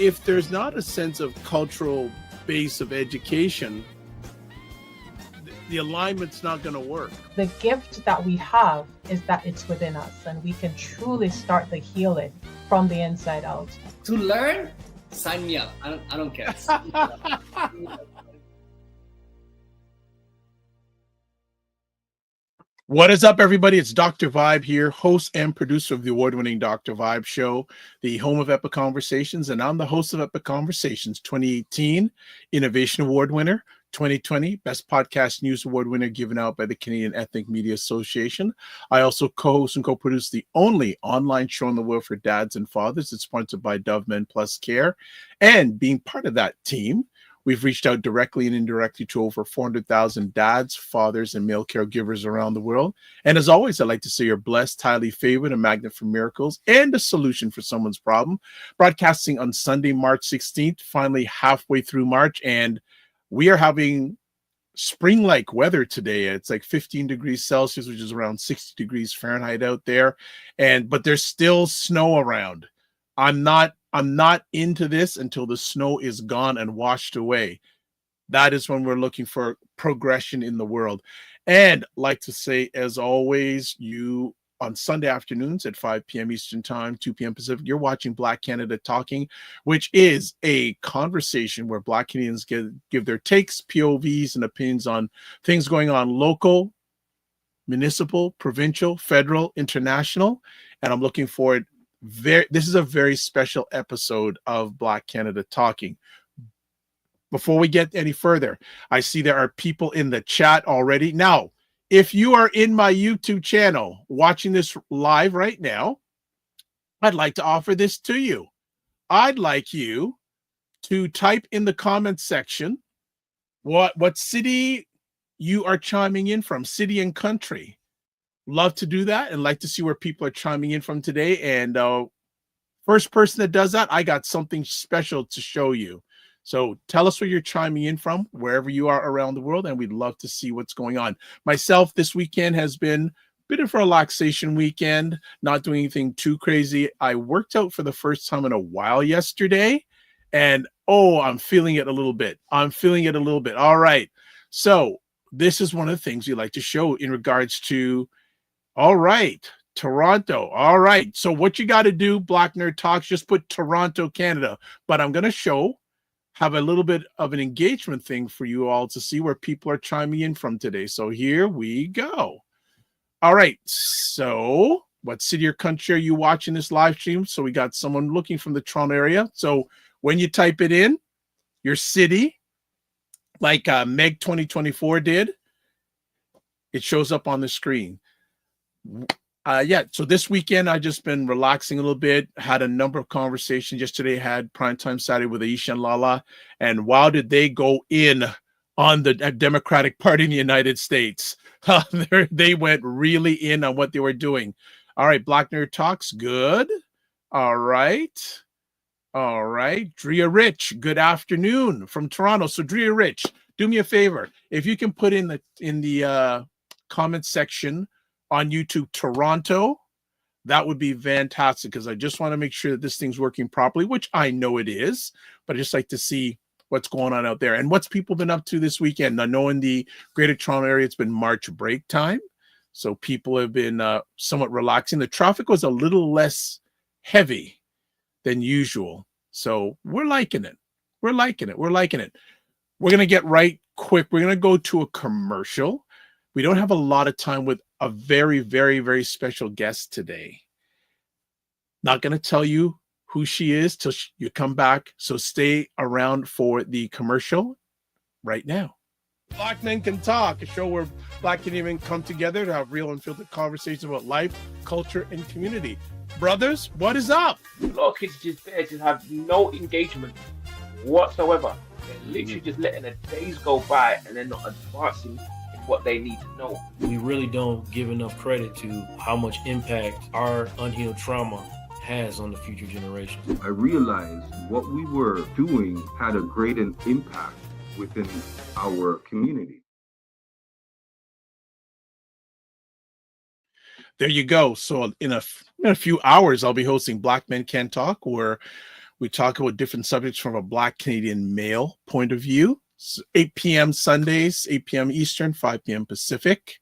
if there's not a sense of cultural base of education, the alignment's not going to work. The gift that we have is that it's within us, and we can truly start the healing from the inside out. To learn, sign me up. I don't care. What is up, everybody? It's Dr. Vibe here, host and producer of the award-winning Dr. Vibe Show, the home of Epic Conversations, and I'm the host of Epic Conversations 2018 Innovation Award winner, 2020 Best Podcast News Award winner given out by the Canadian Ethnic Media Association. I also co-host and co-produce the only online show in the world for dads and fathers. It's sponsored by Dove Men Plus Care. And being part of that team, we've reached out directly and indirectly to over 400,000 dads, fathers, and male caregivers around the world. And as always, I'd like to say you're blessed, highly favored, a magnet for miracles, and a solution for someone's problem. Broadcasting on Sunday, March 16th, finally halfway through March, and we are having spring-like weather today. It's like 15 degrees Celsius, which is around 60 degrees Fahrenheit out there. But there's still snow around. I'm not into this until the snow is gone and washed away. That is when we're looking for progression in the world. And like to say, as always, you on Sunday afternoons at 5 p.m. Eastern Time, 2 p.m. Pacific, you're watching Black Canada Talking, which is a conversation where Black Canadians give their takes, POVs, and opinions on things going on local, municipal, provincial, federal, international. And I'm looking forward. This is a very special episode of Black Canada Talking. Before we get any further, I see there are people in the chat already. Now, if you are in my YouTube channel watching this live right now, I'd like to offer this to you. I'd like you to type in the comments section what city you are chiming in from, city and country. Love to do that and like to see where people are chiming in from today. And first person that does that, I got something special to show you. So tell us where you're chiming in from, wherever you are around the world, and we'd love to see what's going on. Myself, this weekend has been a bit of a relaxation weekend, not doing anything too crazy. I worked out for the first time in a while yesterday, and I'm feeling it a little bit. All right. So this is one of the things we like to show in regards to, all right, Toronto. All right. So what you got to do, Black Nerd Talks, just put Toronto, Canada. But I'm going to have a little bit of an engagement thing for you all to see where people are chiming in from today. So here we go. All right. So what city or country are you watching this live stream? So we got someone looking from the Toronto area. So when you type it in, your city, like Meg 2024 did, it shows up on the screen. So this weekend I just been relaxing a little bit, had a number of conversations. Yesterday had Primetime Saturday with Aisha and Lala, and wow, did they go in on the Democratic Party in the United States. They went really in on what they were doing. All right, Black Nerd Talks, good. All right. Drea Rich, good afternoon from Toronto. So Drea Rich, do me a favor. If you can put in the comment section on YouTube, Toronto, that would be fantastic, because I just want to make sure that this thing's working properly, which I know it is, but I just like to see what's going on out there and what's people been up to this weekend. I know in the Greater Toronto area, it's been March break time, so people have been somewhat relaxing. The traffic was a little less heavy than usual, so we're liking it. We're going to get right quick. We're going to go to a commercial. We don't have a lot of time with a very, very, very special guest today. Not going to tell you who she is till you come back. So stay around for the commercial right now. Black Men Can Talk, a show where Black Canadians come together to have real and filtered conversations about life, culture, and community. Brothers, what is up? A lot of kids just have no engagement whatsoever. They're literally just letting the days go by and they're not advancing what they need to know. We really don't give enough credit to how much impact our unhealed trauma has on the future generations. I realized what we were doing had a great impact within our community. There you go. So in a few hours, I'll be hosting Black Men Can Talk, where We talk about different subjects from a Black Canadian male point of view. 8 p.m. Sundays, 8 p.m. Eastern, 5 p.m. Pacific.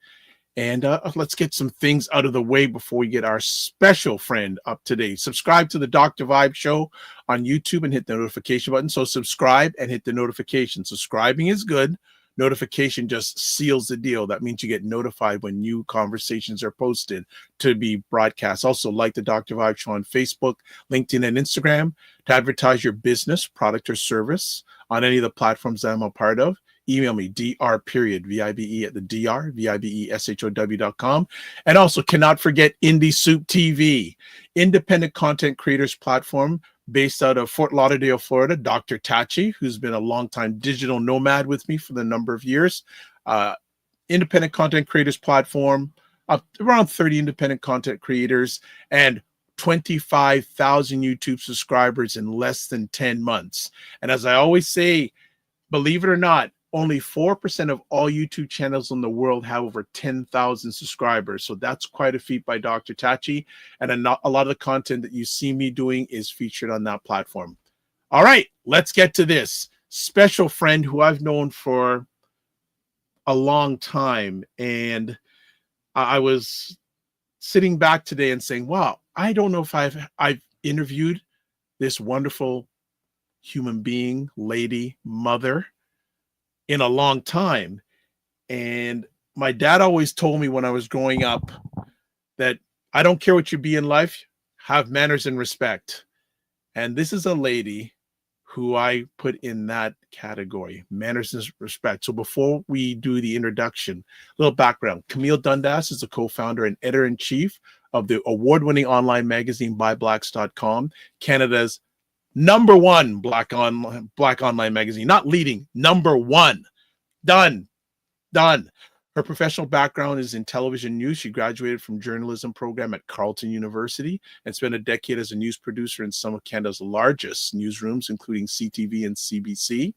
And let's get some things out of the way before we get our special friend up to date. Subscribe to the Dr. Vibe Show on YouTube and hit the notification button. So subscribe and hit the notification. Subscribing is good. Notification just seals the deal. That means you get notified when new conversations are posted to be broadcast. Also, like the Dr. Vibe Show on Facebook, LinkedIn, and Instagram to advertise your business, product, or service on any of the platforms that I'm a part of. Email me, dr.vibe at the dr.vibeshow.com. And also cannot forget Indie Soup TV, independent content creators platform based out of Fort Lauderdale, Florida. Dr. Tachi, who's been a longtime digital nomad with me for the number of years. Independent content creators platform, around 30 independent content creators, and 25,000 YouTube subscribers in less than 10 months. And as I always say, believe it or not, only 4% of all YouTube channels in the world have over 10,000 subscribers. So that's quite a feat by Dr. Tachi. And a lot of the content that you see me doing is featured on that platform. All right, let's get to this. Special friend who I've known for a long time. And I was sitting back today and saying, wow, I don't know if I've interviewed this wonderful human being, lady, mother, in a long time. And my dad always told me when I was growing up that I don't care what you be in life, have manners and respect. And this is a lady who I put in that category, manners and respect. So before we do the introduction, a little background. Camille Dundas is the co-founder and editor-in-chief of the award-winning online magazine ByBlacks.com, Canada's number one black online magazine, not leading, number one. Done. Her professional background is in television news. She graduated from journalism program at Carleton University and spent a decade as a news producer in some of Canada's largest newsrooms, including CTV and CBC.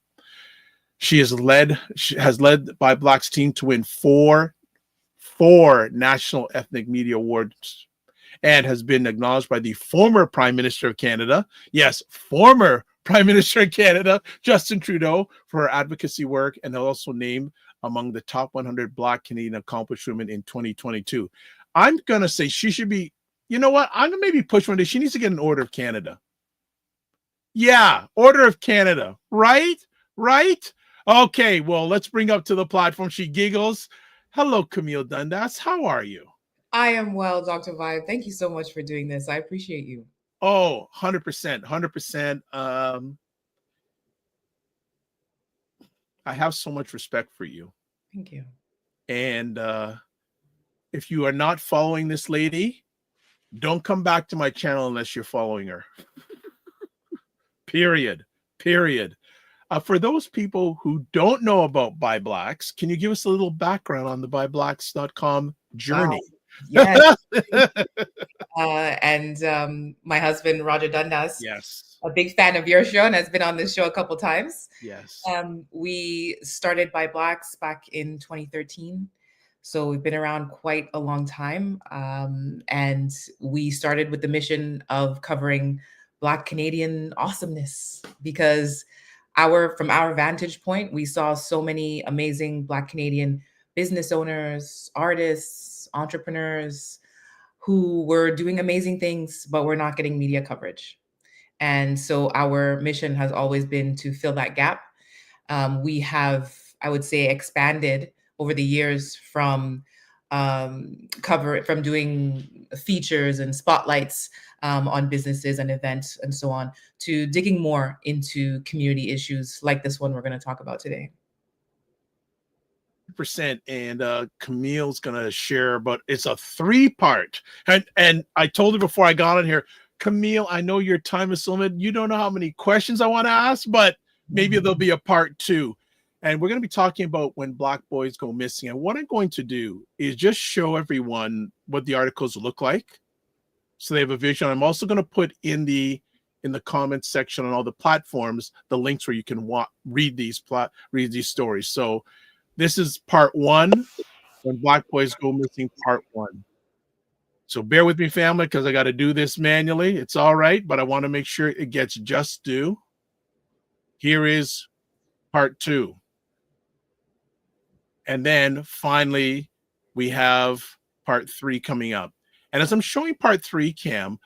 She has led ByBlacks team to win four National Ethnic Media Awards, and has been acknowledged by the former Prime Minister of Canada. Yes, former Prime Minister of Canada, Justin Trudeau, for her advocacy work, and also named among the top 100 Black Canadian accomplished women in 2022. I'm going to say she should be, you know what? I'm going to maybe push one day. She needs to get an Order of Canada. Yeah, Order of Canada. Right? Okay, well, let's bring up to the platform. She giggles. Hello, Camille Dundas. How are you? I am well, Dr. Vibe. Thank you so much for doing this. I appreciate you. Oh, 100%. I have so much respect for you. Thank you. And if you are not following this lady, don't come back to my channel unless you're following her. Period. For those people who don't know about ByBlacks, can you give us a little background on the ByBlacks.com journey? Yes. And my husband, Roger Dundas, Yes. a big fan of your show and has been on this show a couple times. Yes. We started ByBlacks back in 2013. So we've been around quite a long time. And we started with the mission of covering Black Canadian awesomeness because from our vantage point, we saw so many amazing Black Canadian business owners, artists, entrepreneurs who were doing amazing things, but were not getting media coverage. And so our mission has always been to fill that gap. We have, I would say, expanded over the years from doing features and spotlights on businesses and events and so on, to digging more into community issues like this one we're going to talk about today. Percent. And Camille's gonna share, but it's a 3-part. And I told her before I got on here, Camille, I know your time is limited. You don't know how many questions I want to ask, but maybe there'll be a part 2. And we're going to be talking about when Black boys go missing. And what I'm going to do is just show everyone what the articles look like, so they have a vision. I'm also going to put in the comments section on all the platforms the links where you can read these stories. So this is part 1, when Black boys go missing, part 1. So bear with me, family, because I got to do this manually. It's all right, but I want to make sure it gets just due. Here is part 2. And then finally, we have part 3 coming up. And as I'm showing part 3, Cam,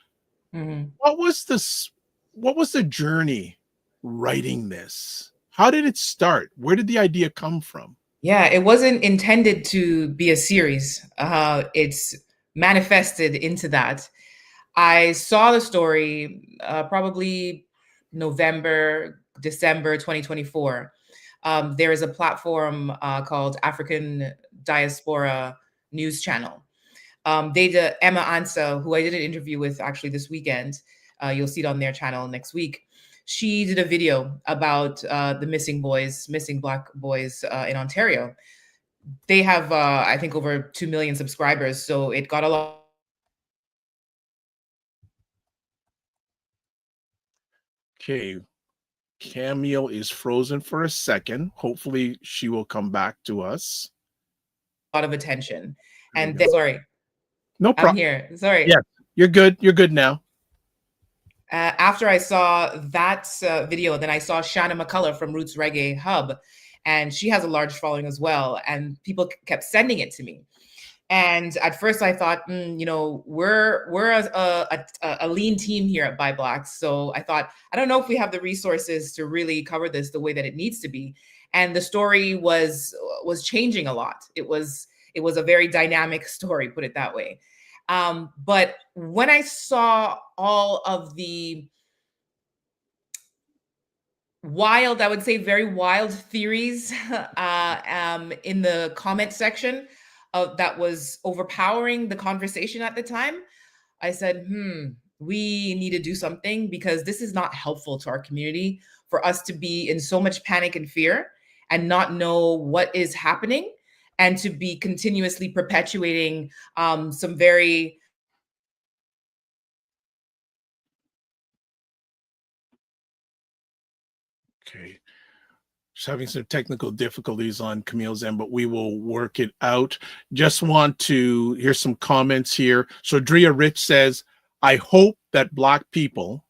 what was the journey writing this? How did it start? Where did the idea come from? Yeah, it wasn't intended to be a series. It's manifested into that. I saw the story probably November, December 2024. There is a platform called African Diaspora News Channel. They did Emma Ansa, who I did an interview with actually this weekend. You'll see it on their channel next week. She did a video about the missing Black boys in Ontario. They have, I think, over 2 million subscribers. So it got a lot. Okay. Camille is frozen for a second. Hopefully she will come back to us. A lot of attention. And then, sorry. No problem. I'm here. Sorry. Yeah, you're good. You're good now. After I saw that video, then I saw Shanna McCullough from Roots Reggae Hub, and she has a large following as well. And people kept sending it to me. And at first I thought, we're a lean team here at ByBlacks. So I thought, I don't know if we have the resources to really cover this the way that it needs to be. And the story was changing a lot. It was a very dynamic story, put it that way. But when I saw all of the wild, I would say very wild theories in the comment section that was overpowering the conversation at the time, I said, we need to do something, because this is not helpful to our community for us to be in so much panic and fear and not know what is happening, and to be continuously perpetuating some very Okay. Just having some technical difficulties on Camille's end, but we will work it out. Just want to hear some comments here. So Drea Rich says, I hope that Black people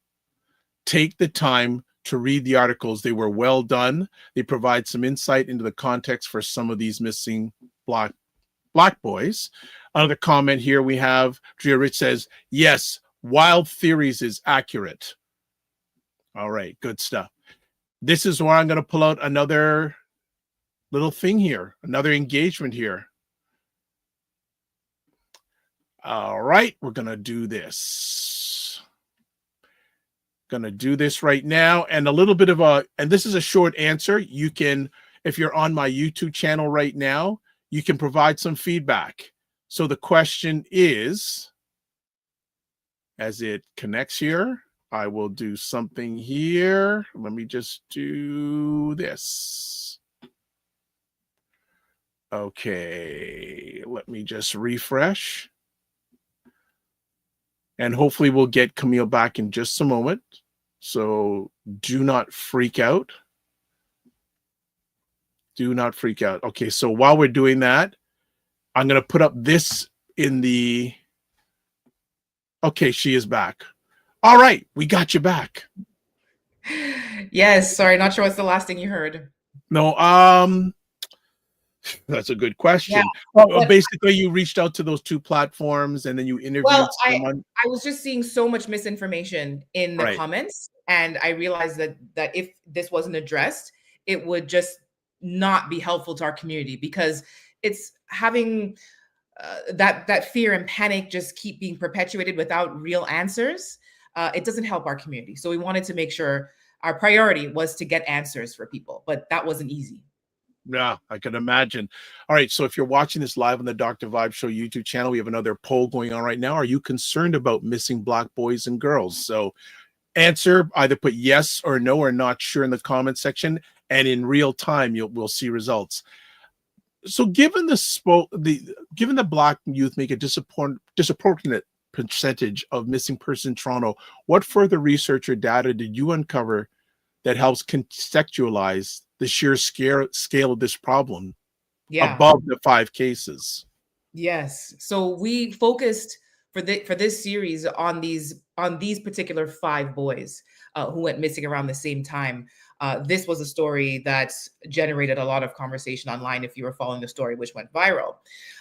take the time to read the articles. They were well done. They provide some insight into the context for some of these missing Black boys. Another comment here we have, Drea Rich says, yes, Wild Theories is accurate. All right, good stuff. This is where I'm going to pull out another little thing here, another engagement here. All right, we're going to do this. Going to do this right now. And a little bit of and this is a short answer. You can, if you're on my YouTube channel right now, you can provide some feedback. So the question is, as it connects here, I will do something here. Let me just do this. Okay, let me just refresh. And hopefully we'll get Camille back in just a moment. So do not freak out. Do not freak out. Okay, so while we're doing that, I'm going to put up this in the... Okay, she is back. All right, we got you back. Yes, sorry, not sure what's the last thing you heard. No, that's a good question. Yeah, well, basically, you reached out to those 2 platforms and then you interviewed someone. I was just seeing so much misinformation in the comments, and I realized that if this wasn't addressed, it would just not be helpful to our community, because it's having that fear and panic just keep being perpetuated without real answers. It doesn't help our community. So we wanted to make sure our priority was to get answers for people, but that wasn't easy. Yeah, I can imagine. All right, so if you're watching this live on the Dr. Vibe Show YouTube channel, we have another poll going on right now. Are you concerned about missing Black boys and girls? So answer, either put yes or no or not sure in the comment section, and in real time we'll see results. So given the Black youth make a disproportionate percentage of missing persons in Toronto, what further research or data did you uncover that helps contextualize the sheer scale of this problem above the 5 cases? Yes. So we focused for this series on these particular 5 boys who went missing around the same time. This was a story that generated a lot of conversation online if you were following the story, which went viral.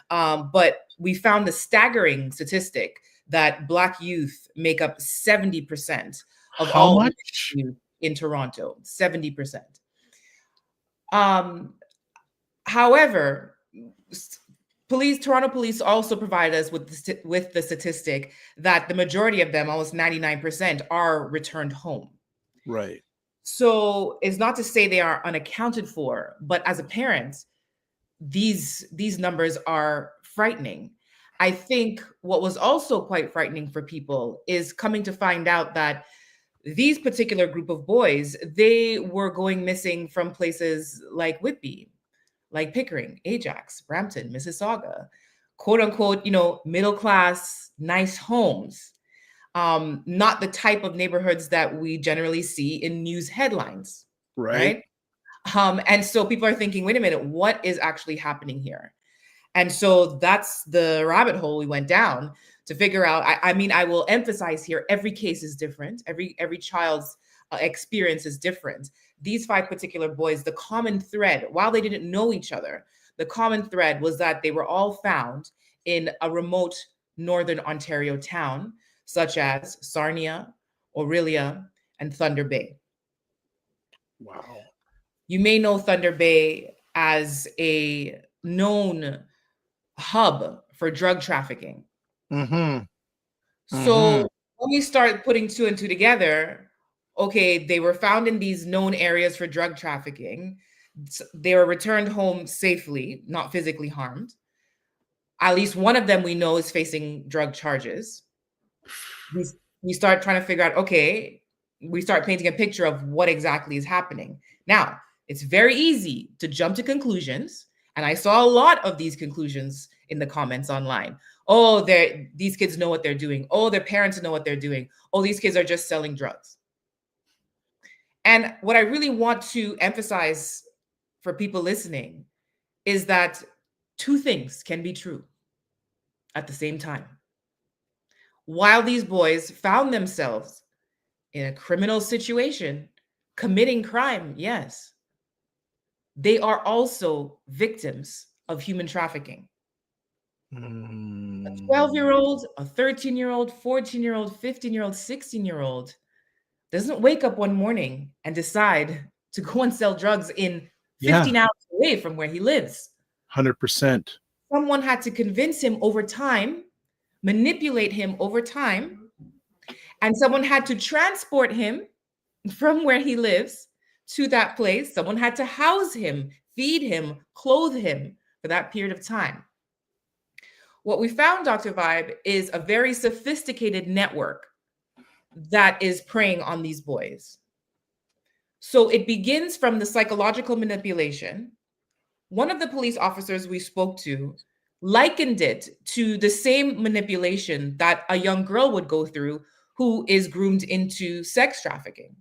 But we found the staggering statistic that Black youth make up 70% of How all much? youth in Toronto. 70%. However, Toronto police also provide us with the statistic that the majority of them, almost 99%, are returned home. Right. So it's not to say they are unaccounted for, but as a parent, these numbers are frightening. I think what was also quite frightening for people is coming to find out that these particular group of boys, they were going missing from places like Whitby, like Pickering, Ajax, Brampton, Mississauga, quote unquote, middle class, nice homes. Not the type of neighborhoods that we generally see in news headlines, right? And so people are thinking, wait a minute, what is actually happening here? And so that's the rabbit hole we went down to figure out. I mean, I will emphasize here, every case is different. Every child's experience is different. These 5 particular boys, the common thread, while they didn't know each other, the common thread was that they were all found in a remote northern Ontario town, such as Sarnia, Orillia, and Thunder Bay. Wow. You may know Thunder Bay as a known hub for drug trafficking. Mm-hmm. So when we start putting 2 and 2 together, okay, they were found in these known areas for drug trafficking. They were returned home safely, not physically harmed. At least one of them we know is facing drug charges. We start trying to figure out, okay, we start painting a picture of what exactly is happening. Now, it's very easy to jump to conclusions. And I saw a lot of these conclusions in the comments online. Oh, these kids know what they're doing. Oh, their parents know what they're doing. Oh, these kids are just selling drugs. And what I really want to emphasize for people listening is that 2 things can be true at the same time. While these boys found themselves in a criminal situation, committing crime, yes, they are also victims of human trafficking. A 12-year-old, a 13-year-old, 14-year-old, 15-year-old, 16-year-old doesn't wake up one morning and decide to go and sell drugs in 15 hours away from where he lives. 100%. Someone had to convince him over time, manipulate him over time, and someone had to transport him from where he lives to that place. Someone had to house him, feed him, clothe him for that period of time. What we found, Dr. Vibe, is a very sophisticated network that is preying on these boys. So it begins from the psychological manipulation. One of the police officers we spoke to likened it to the same manipulation that a young girl would go through who is groomed into sex trafficking.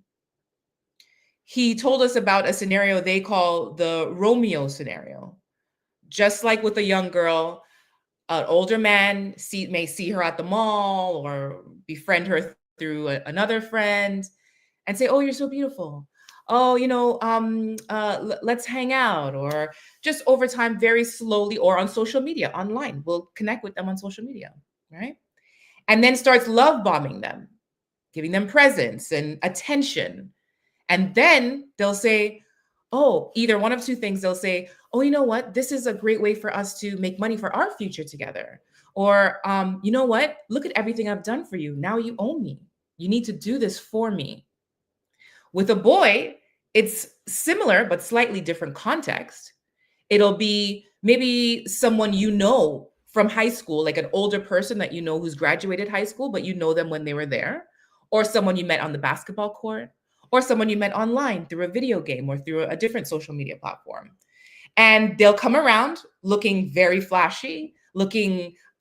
He told us about a scenario they call the Romeo scenario. Just like with a young girl, an older man may see her at the mall or befriend her through another friend and say, oh, you're so beautiful. Oh, let's hang out. Or just over time, very slowly, or on social media, online. We'll connect with them on social media, right? And then starts love bombing them, giving them presents and attention. And then they'll say, oh, either one of 2 things. They'll say, oh, you know what? This is a great way for us to make money for our future together. Or, you know what? Look at everything I've done for you. Now you owe me. You need to do this for me. With a boy, it's similar, but slightly different context. It'll be maybe someone you know from high school, like an older person that you know who's graduated high school, but you know them when they were there, or someone you met on the basketball court, or someone you met online through a video game or through a different social media platform. And they'll come around looking very flashy,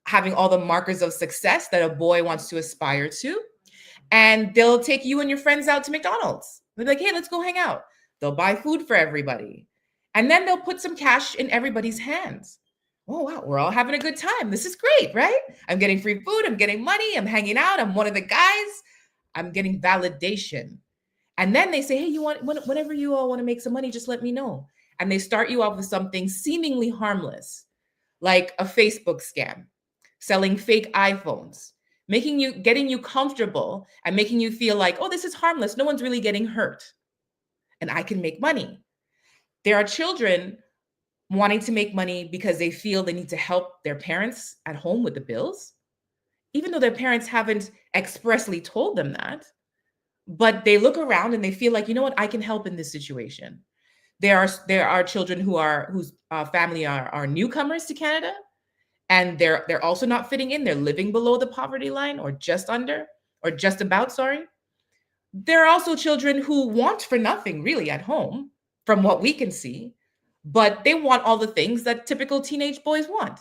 having all the markers of success that a boy wants to aspire to. And they'll take you and your friends out to McDonald's. They're like, hey, let's go hang out. They'll buy food for everybody. And then they'll put some cash in everybody's hands. Oh, wow, we're all having a good time. This is great, right? I'm getting free food. I'm getting money. I'm hanging out. I'm one of the guys. I'm getting validation. And then they say, hey, whenever you all want to make some money, just let me know. And they start you off with something seemingly harmless, like a Facebook scam, selling fake iPhones, getting you comfortable and making you feel like, oh, this is harmless. No one's really getting hurt. And I can make money. There are children wanting to make money because they feel they need to help their parents at home with the bills, even though their parents haven't expressly told them that. But they look around and they feel like, you know what, I can help in this situation. There are children whose family are newcomers to Canada, and they're also not fitting in. They're living below the poverty line, or just under, or just about, sorry. There are also children who want for nothing really at home, from what we can see, but they want all the things that typical teenage boys want.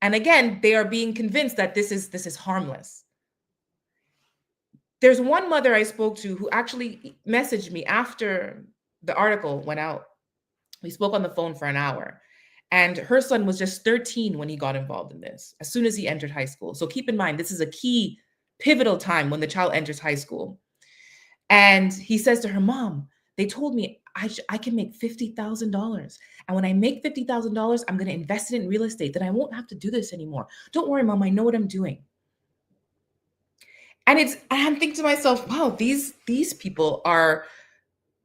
And again, they are being convinced that this is harmless. There's one mother I spoke to who actually messaged me after the article went out. We spoke on the phone for an hour, and her son was just 13 when he got involved in this, as soon as he entered high school. So keep in mind, this is a key, pivotal time when the child enters high school. And he says to her, Mom, they told me I can make $50,000. And when I make $50,000, I'm going to invest it in real estate. Then I won't have to do this anymore. Don't worry, Mom, I know what I'm doing. And I'm thinking to myself, wow, these people are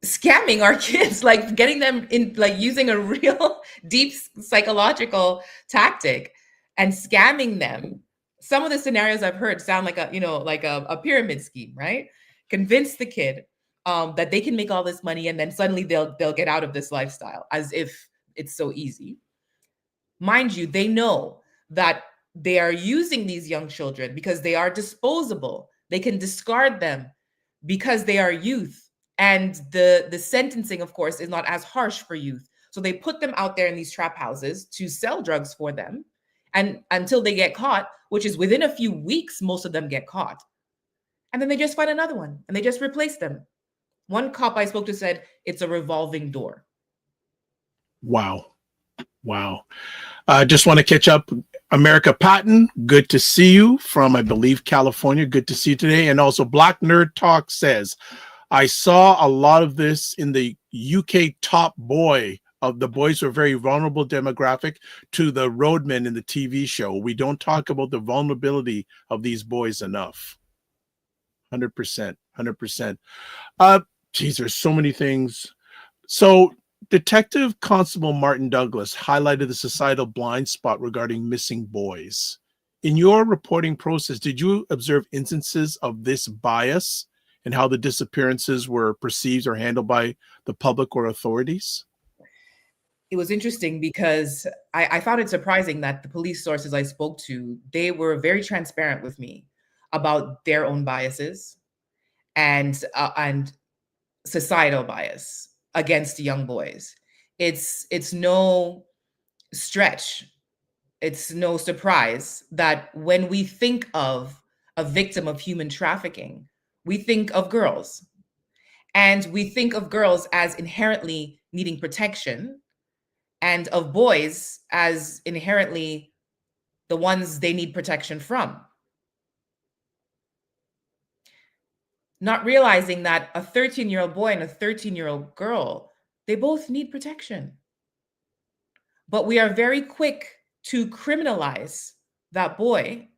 scamming our kids, like getting them in, like using a real deep psychological tactic and scamming them. Some of the scenarios I've heard sound like a pyramid scheme, right? Convince the kid that they can make all this money, and then suddenly they'll get out of this lifestyle as if it's so easy. Mind you, they know that they are using these young children because they are disposable. They can discard them because they are youth. And the sentencing, of course, is not as harsh for youth. So they put them out there in these trap houses to sell drugs for them, and until they get caught, which is within a few weeks, most of them get caught. And then they just find another one and they just replace them. One cop I spoke to said it's a revolving door. Wow. Just want to catch up. America Patton, good to see you from, I believe, California. Good to see you today. And also Black Nerd Talk says, I saw a lot of this in the UK Top Boy. Of the boys who are very vulnerable demographic to the roadmen in the TV show. We don't talk about the vulnerability of these boys enough. 100%. Geez, there's so many things. So Detective Constable Martin Douglas highlighted the societal blind spot regarding missing boys. In your reporting process, did you observe instances of this bias and how the disappearances were perceived or handled by the public or authorities? It was interesting because I found it surprising that the police sources I spoke to, they were very transparent with me about their own biases and societal bias against young boys. It's no stretch. It's no surprise that when we think of a victim of human trafficking, we think of girls. And we think of girls as inherently needing protection, and of boys as inherently the ones they need protection from. Not realizing that a 13-year-old boy and a 13-year-old girl, they both need protection. But we are very quick to criminalize that boy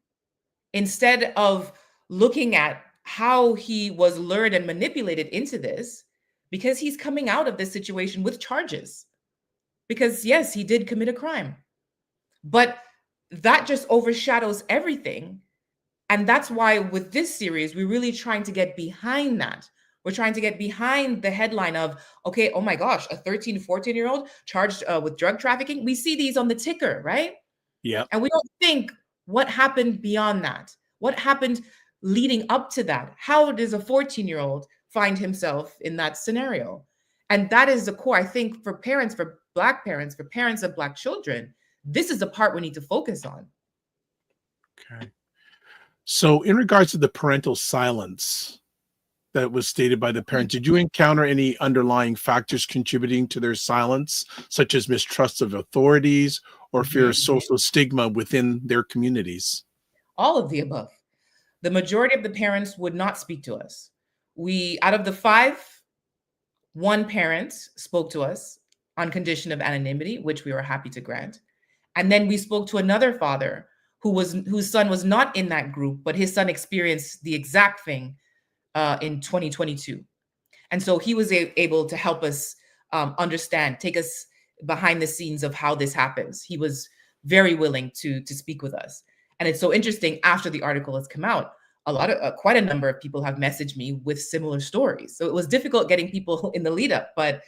instead of looking at how he was lured and manipulated into this, because he's coming out of this situation with charges. Because yes, he did commit a crime, but that just overshadows everything. And that's why with this series, we're really trying to get behind that. We're trying to get behind the headline of, okay, oh my gosh, a 13, 14-year-old charged with drug trafficking. We see these on the ticker, right? Yeah. And we don't think what happened beyond that. What happened leading up to that? How does a 14-year-old find himself in that scenario? And that is the core, I think, for parents, for Black parents, for parents of Black children, this is the part we need to focus on. Okay. So in regards to the parental silence that was stated by the parents. Did you encounter any underlying factors contributing to their silence, such as mistrust of authorities or fear of social stigma within their communities? All of the above. The majority of the parents would not speak to us. Out of the 5, 1 parent spoke to us on condition of anonymity, which we were happy to grant. And then we spoke to another father whose son was not in that group, but his son experienced the exact thing in 2022. And so he was able to help us understand, take us behind the scenes of how this happens. He was very willing to speak with us. And it's so interesting, after the article has come out, quite a number of people have messaged me with similar stories. So it was difficult getting people in the lead up, but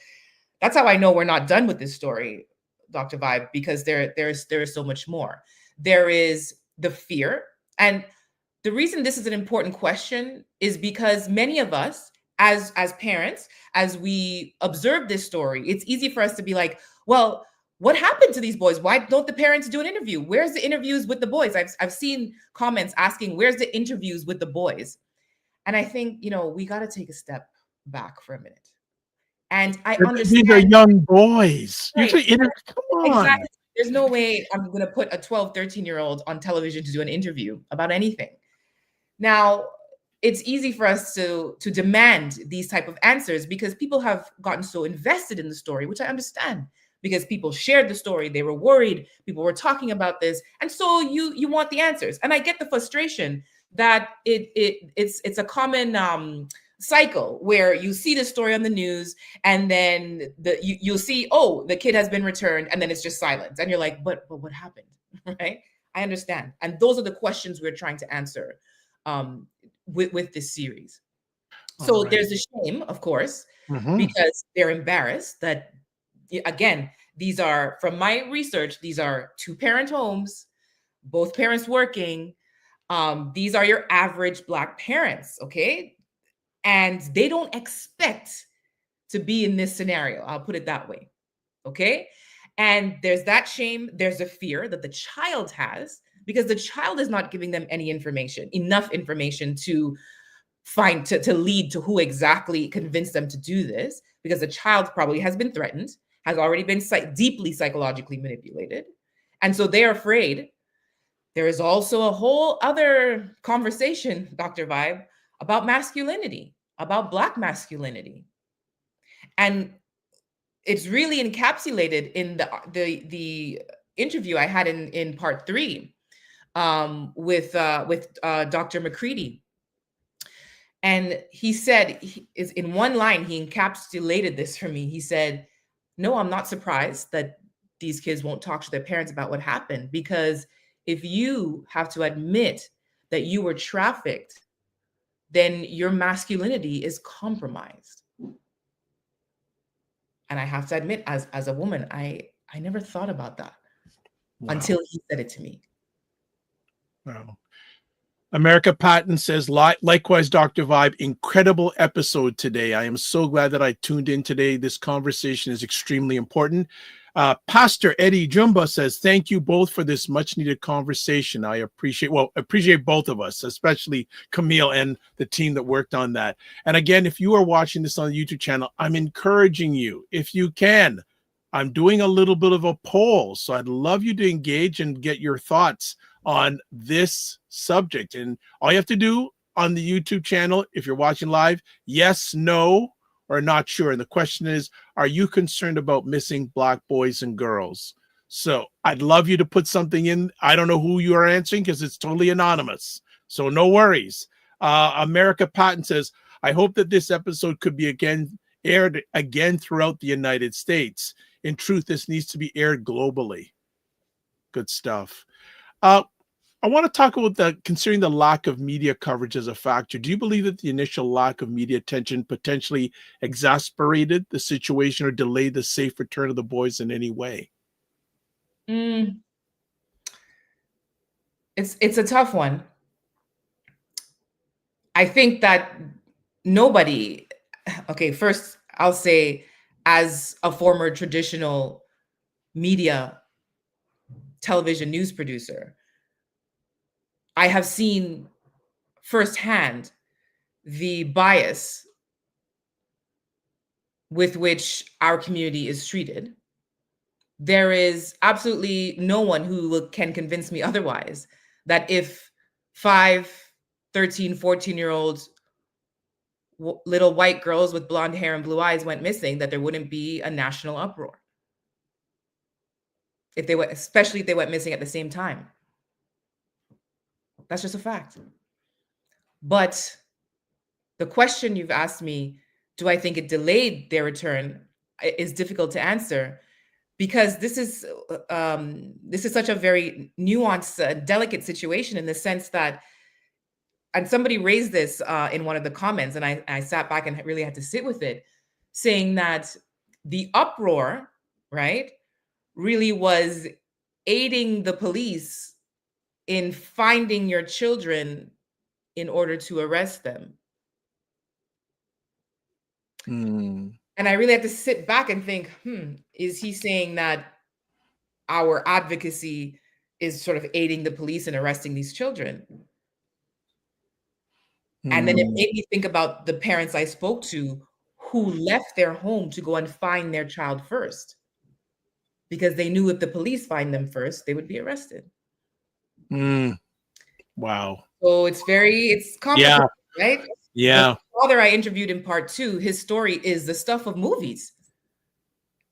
that's how I know we're not done with this story, Dr. Vibe, because there is so much more. There is the fear. And the reason this is an important question is because many of us, as parents, as we observe this story, it's easy for us to be like, well, what happened to these boys? Why don't the parents do an interview? Where's the interviews with the boys? I've seen comments asking, where's the interviews with the boys? And I think, we got to take a step back for a minute. And I understand. These are young boys. Right. Come on. Exactly. There's no way I'm going to put a 12, 13-year-old on television to do an interview about anything. Now, it's easy for us to demand these type of answers because people have gotten so invested in the story, which I understand, because people shared the story. They were worried. People were talking about this. And so you want the answers. And I get the frustration that it's a common cycle where you see the story on the news and then you'll see, oh, the kid has been returned, and then it's just silence. And you're like, but what happened? Right? I understand. And those are the questions we're trying to answer with this series. So there's a shame, of course, because they're embarrassed that, again, these are, from my research, these are 2-parent homes, both parents working. These are your average Black parents, okay? And they don't expect to be in this scenario. I'll put it that way, okay? And there's that shame. There's a fear that the child has because the child is not giving them any information, enough information to lead to who exactly convinced them to do this, because the child probably has been threatened, has already been deeply psychologically manipulated. And so they're afraid. There is also a whole other conversation, Dr. Vibe, about masculinity, about Black masculinity. And it's really encapsulated in the interview I had in part 3 with Dr. McCready. And he said, in one line, he encapsulated this for me. He said, no, I'm not surprised that these kids won't talk to their parents about what happened, because if you have to admit that you were trafficked, then your masculinity is compromised. And I have to admit, as a woman, I never thought about that until he said it to me. Wow. America Patton says, likewise, Dr. Vibe, incredible episode today. I am so glad that I tuned in today. This conversation is extremely important. Pastor Eddie Jumba says, thank you both for this much needed conversation. I appreciate both of us, especially Camille and the team that worked on that. And again, if you are watching this on the YouTube channel, I'm encouraging you, if you can, I'm doing a little bit of a poll. So I'd love you to engage and get your thoughts on this subject. And all you have to do on the YouTube channel, if you're watching live, yes, no, or not sure. And the question is, are you concerned about missing Black boys and girls? So I'd love you to put something in. I don't know who you are answering because it's totally anonymous. So no worries. America Patton says, I hope that this episode could be aired again throughout the United States. In truth, this needs to be aired globally. Good stuff. I want to talk about considering the lack of media coverage as a factor. Do you believe that the initial lack of media attention potentially exasperated the situation or delayed the safe return of the boys in any way? It's a tough one. I think that nobody, okay, first I'll say, as a former traditional media television news producer, I have seen firsthand the bias with which our community is treated, there is absolutely no one who can convince me otherwise that if 5, 13, 14-year-olds, little white girls with blonde hair and blue eyes went missing, that there wouldn't be a national uproar. If they went, especially if they went missing at the same time. That's just a fact. But the question you've asked me, do I think it delayed their return, is difficult to answer, because this is such a very nuanced, delicate situation, in the sense that, and somebody raised this in one of the comments, and I sat back and really had to sit with it, saying that the uproar, right, really was aiding the police in finding your children in order to arrest them. Mm. And I really had to sit back and think, is he saying that our advocacy is sort of aiding the police in arresting these children? And then it made me think about the parents I spoke to who left their home to go and find their child first, because they knew if the police find them first, they would be arrested. Wow. So it's complicated, right? Yeah. The father I interviewed in part 2, his story is the stuff of movies.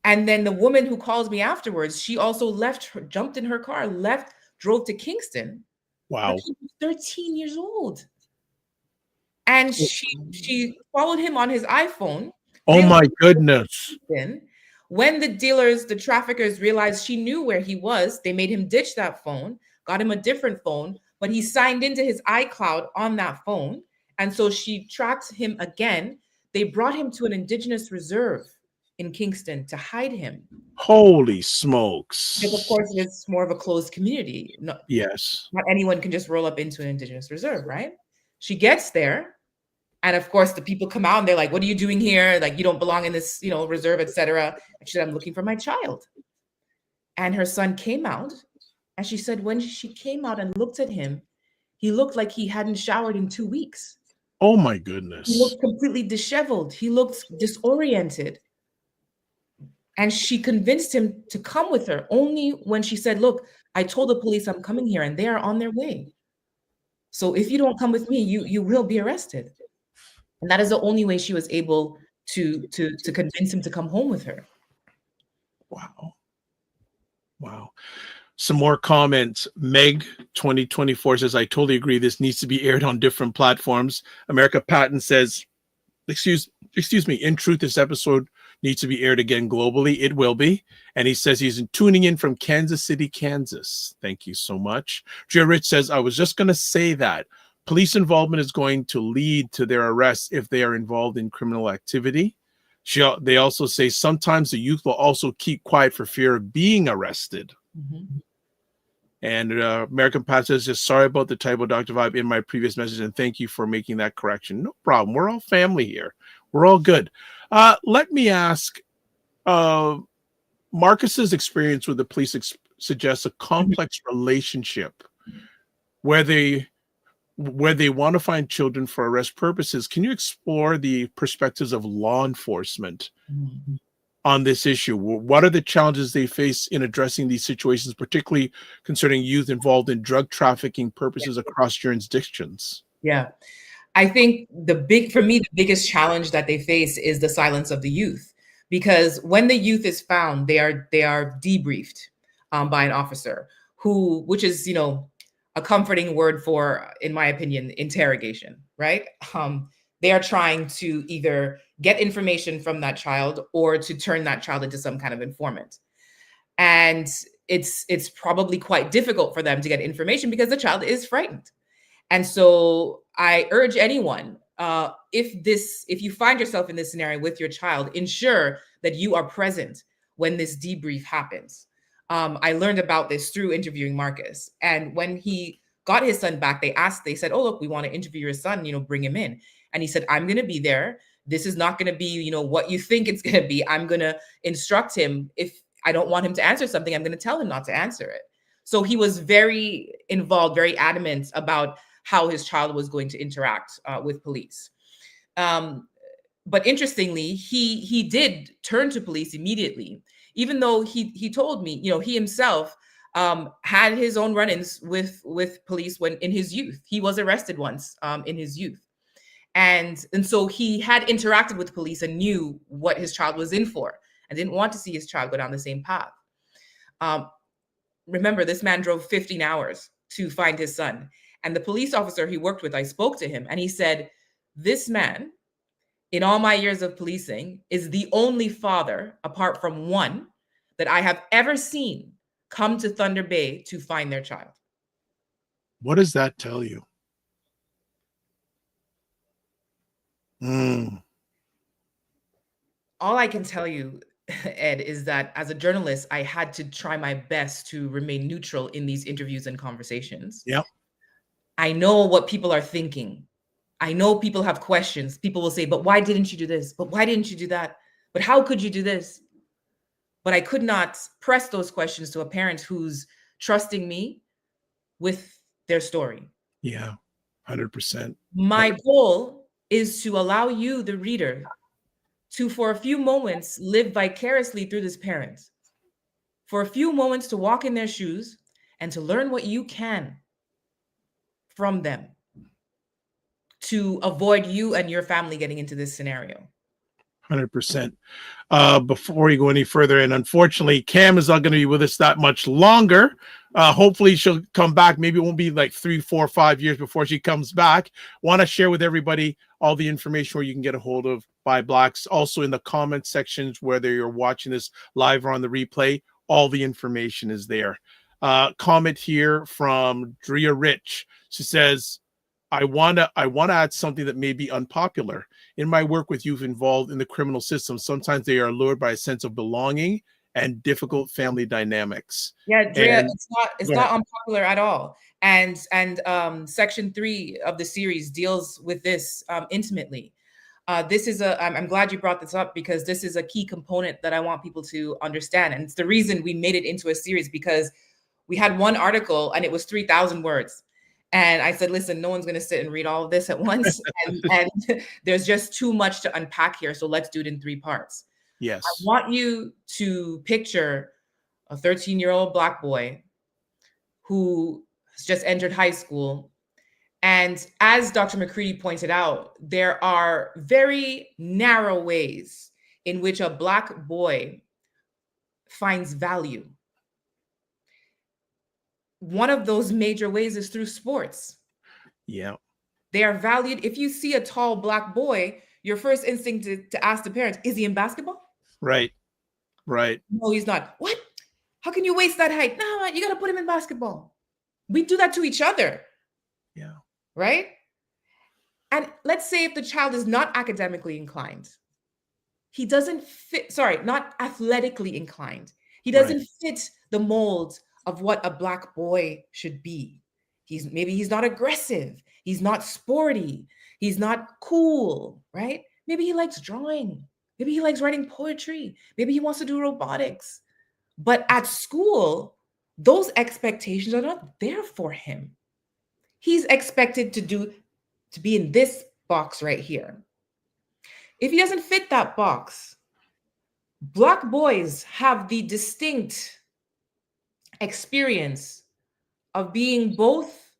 And then the woman who calls me afterwards, she also jumped in her car, drove to Kingston. Wow. She was 13 years old. And she followed him on his iPhone. Oh my goodness. When the traffickers realized she knew where he was, they made him ditch that phone, got him a different phone, but he signed into his iCloud on that phone. And so she tracked him again. They brought him to an Indigenous reserve in Kingston to hide him. Holy smokes. Because of course it's more of a closed community. Yes. Not anyone can just roll up into an Indigenous reserve, right? She gets there. And of course the people come out and they're like, what are you doing here? Like, you don't belong in this, reserve, etc. And she said, I'm looking for my child. And her son came out. And she said, when she came out and looked at him, he looked like he hadn't showered in 2 weeks. Oh my goodness. He looked completely disheveled. He looked disoriented. And she convinced him to come with her only when she said, look, I told the police I'm coming here and they are on their way. So if you don't come with me, you will be arrested. And that is the only way she was able to convince him to come home with her. Wow. Some more comments. Meg 2024 says, I totally agree. This needs to be aired on different platforms. America Patton says, excuse me, in truth, this episode needs to be aired again globally. It will be. And he says he's tuning in from Kansas City, Kansas. Thank you so much. Joe Rich says, I was just going to say that police involvement is going to lead to their arrests if they are involved in criminal activity. They also say sometimes the youth will also keep quiet for fear of being arrested. Mm-hmm. And American Pat says, just sorry about the typo, Dr. Vibe, in my previous message, and thank you for making that correction. No problem. We're all family here. We're all good. Let me ask, Marcus's experience with the police suggests a complex relationship where they want to find children for arrest purposes. Can you explore the perspectives of law enforcement on this issue? What are the challenges they face in addressing these situations, particularly concerning youth involved in drug trafficking purposes across jurisdictions? Yeah, I think the biggest challenge that they face is the silence of the youth, because when the youth is found, they are debriefed by an officer which is, a comforting word for, in my opinion, interrogation, right? They are trying to either get information from that child or to turn that child into some kind of informant. And it's probably quite difficult for them to get information because the child is frightened. And so I urge anyone, if you find yourself in this scenario with your child, ensure that you are present when this debrief happens. I learned about this through interviewing Marcus. And when he got his son back, they said, oh, look, we want to interview your son, bring him in. And he said, I'm going to be there. This is not going to be, what you think it's going to be. I'm going to instruct him. If I don't want him to answer something, I'm going to tell him not to answer it. So he was very involved, very adamant about how his child was going to interact with police. But interestingly, he did turn to police immediately, even though he told me, he himself had his own run-ins with police when in his youth. He was arrested once in his youth. And so he had interacted with police and knew what his child was in for and didn't want to see his child go down the same path. Remember, this man drove 15 hours to find his son. And the police officer he worked with, I spoke to him and he said, this man, in all my years of policing, is the only father, apart from one, that I have ever seen come to Thunder Bay to find their child. What does that tell you? All I can tell you, Ed, is that as a journalist, I had to try my best to remain neutral in these interviews and conversations. Yeah. I know what people are thinking. I know people have questions. People will say, but why didn't you do this? But why didn't you do that? But how could you do this? But I could not press those questions to a parent who's trusting me with their story. Yeah, 100%. My goal is to allow you, the reader, to, for a few moments, live vicariously through this parent. For a few moments to walk in their shoes and to learn what you can from them to avoid you and your family getting into this scenario. 100%. Before we go any further, and unfortunately, Cam is not going to be with us that much longer. Hopefully she'll come back. Maybe it won't be like 3, 4, 5 years before she comes back. Want to share with everybody all the information where you can get a hold of ByBlacks. Also in the comment sections, whether you're watching this live or on the replay, all the information is there. Comment here from Drea Rich. She says, I want to add something that may be unpopular. In my work with youth involved in the criminal system, sometimes they are lured by a sense of belonging and difficult family dynamics. Yeah, Drea, it's not unpopular at all. And section 3 of the series deals with this intimately. This is I'm glad you brought this up because this is a key component that I want people to understand. And it's the reason we made it into a series, because we had one article and it was 3,000 words. And I said, listen, no one's going to sit and read all of this at once. and there's just too much to unpack here. So let's do it in 3 parts. Yes. I want you to picture a 13-year-old Black boy who has just entered high school. And as Dr. McCready pointed out, there are very narrow ways in which a Black boy finds value. One of those major ways is through sports. Yeah. They are valued. If you see a tall Black boy, your first instinct to ask the parents, is he in basketball? Right. Right. No, he's not. What? How can you waste that height? No, you got to put him in basketball. We do that to each other. Yeah. Right? And let's say if the child is not academically inclined, he doesn't fit, not athletically inclined. He doesn't fit the mold of what a Black boy should be. Maybe he's not aggressive. He's not sporty. He's not cool, right? Maybe he likes drawing. Maybe he likes writing poetry. Maybe he wants to do robotics. But at school, those expectations are not there for him. He's expected to be in this box right here. If he doesn't fit that box, Black boys have the distinct experience of being both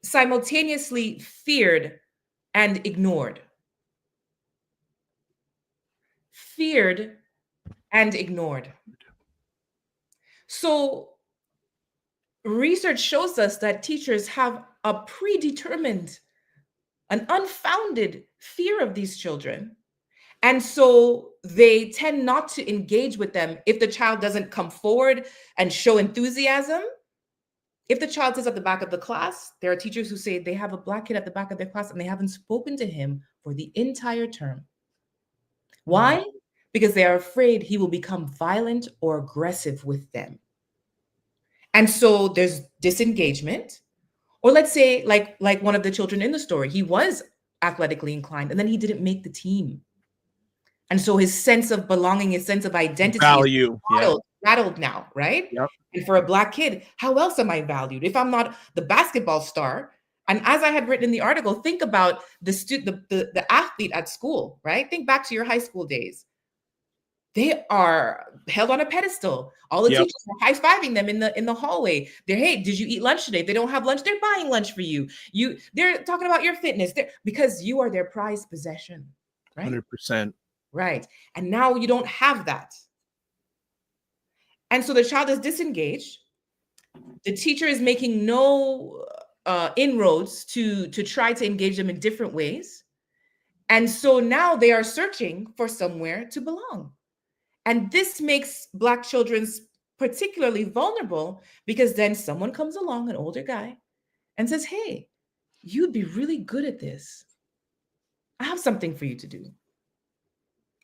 simultaneously feared and ignored. Feared and ignored. So research shows us that teachers have a predetermined, an unfounded fear of these children. And so they tend not to engage with them if the child doesn't come forward and show enthusiasm. If the child is at the back of the class, there are teachers who say they have a Black kid at the back of their class and they haven't spoken to him for the entire term. Why? Because they are afraid he will become violent or aggressive with them. And so there's disengagement. Or let's say like one of the children in the story, he was athletically inclined and then he didn't make the team. And so his sense of belonging, his sense of identity value is rattled now, right? Yep. And for a Black kid, how else am I valued? If I'm not the basketball star And as I had written in the article, think about the athlete at school, right? Think back to your high school days. They are held on a pedestal. All the teachers are high-fiving them in the hallway. They're, hey, did you eat lunch today? If they don't have lunch, they're buying lunch for you. They're talking about your fitness because you are their prized possession, right? 100%. Right. And now you don't have that. And so the child is disengaged. The teacher is making no inroads to try to engage them in different ways. And so now they are searching for somewhere to belong. And this makes Black children particularly vulnerable because then someone comes along, an older guy, and says, hey, you'd be really good at this. I have something for you to do.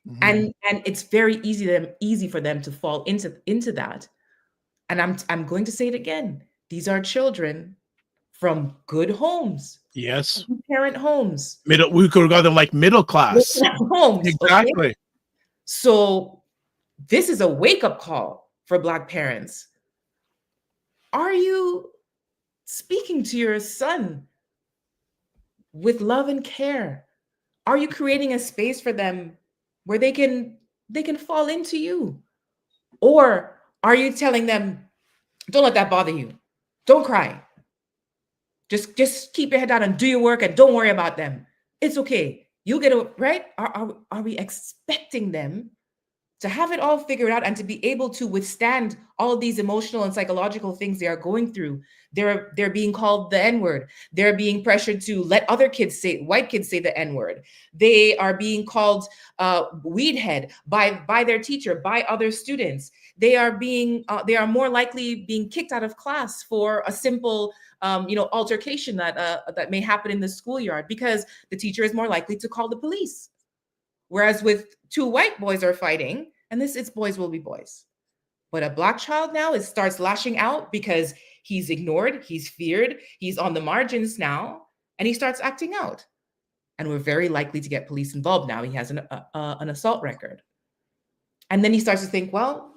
Mm-hmm. And it's very easy for them to fall into that. And I'm going to say it again. These are children from good homes. Yes. Parent homes. We could call them like middle class. Homes. Exactly. Okay? So this is a wake-up call for Black parents. Are you speaking to your son with love and care? Are you creating a space for them where they can fall into you? Or are you telling them, don't let that bother you. Don't cry. Just keep your head down and do your work and don't worry about them. It's okay. You'll get it, right? Are we expecting them to have it all figured out and to be able to withstand all of these emotional and psychological things they are going through? They're being called the N-word. They're being pressured to let other kids white kids say the N-word. They are being called weed head by their teacher, by other students. They are more likely being kicked out of class for a simple altercation that may happen in the schoolyard because the teacher is more likely to call the police. Whereas with two white boys are fighting, and it's boys will be boys. But a Black child now starts lashing out because he's ignored, he's feared, he's on the margins now, and he starts acting out. And we're very likely to get police involved now. He has an assault record. And then he starts to think, well,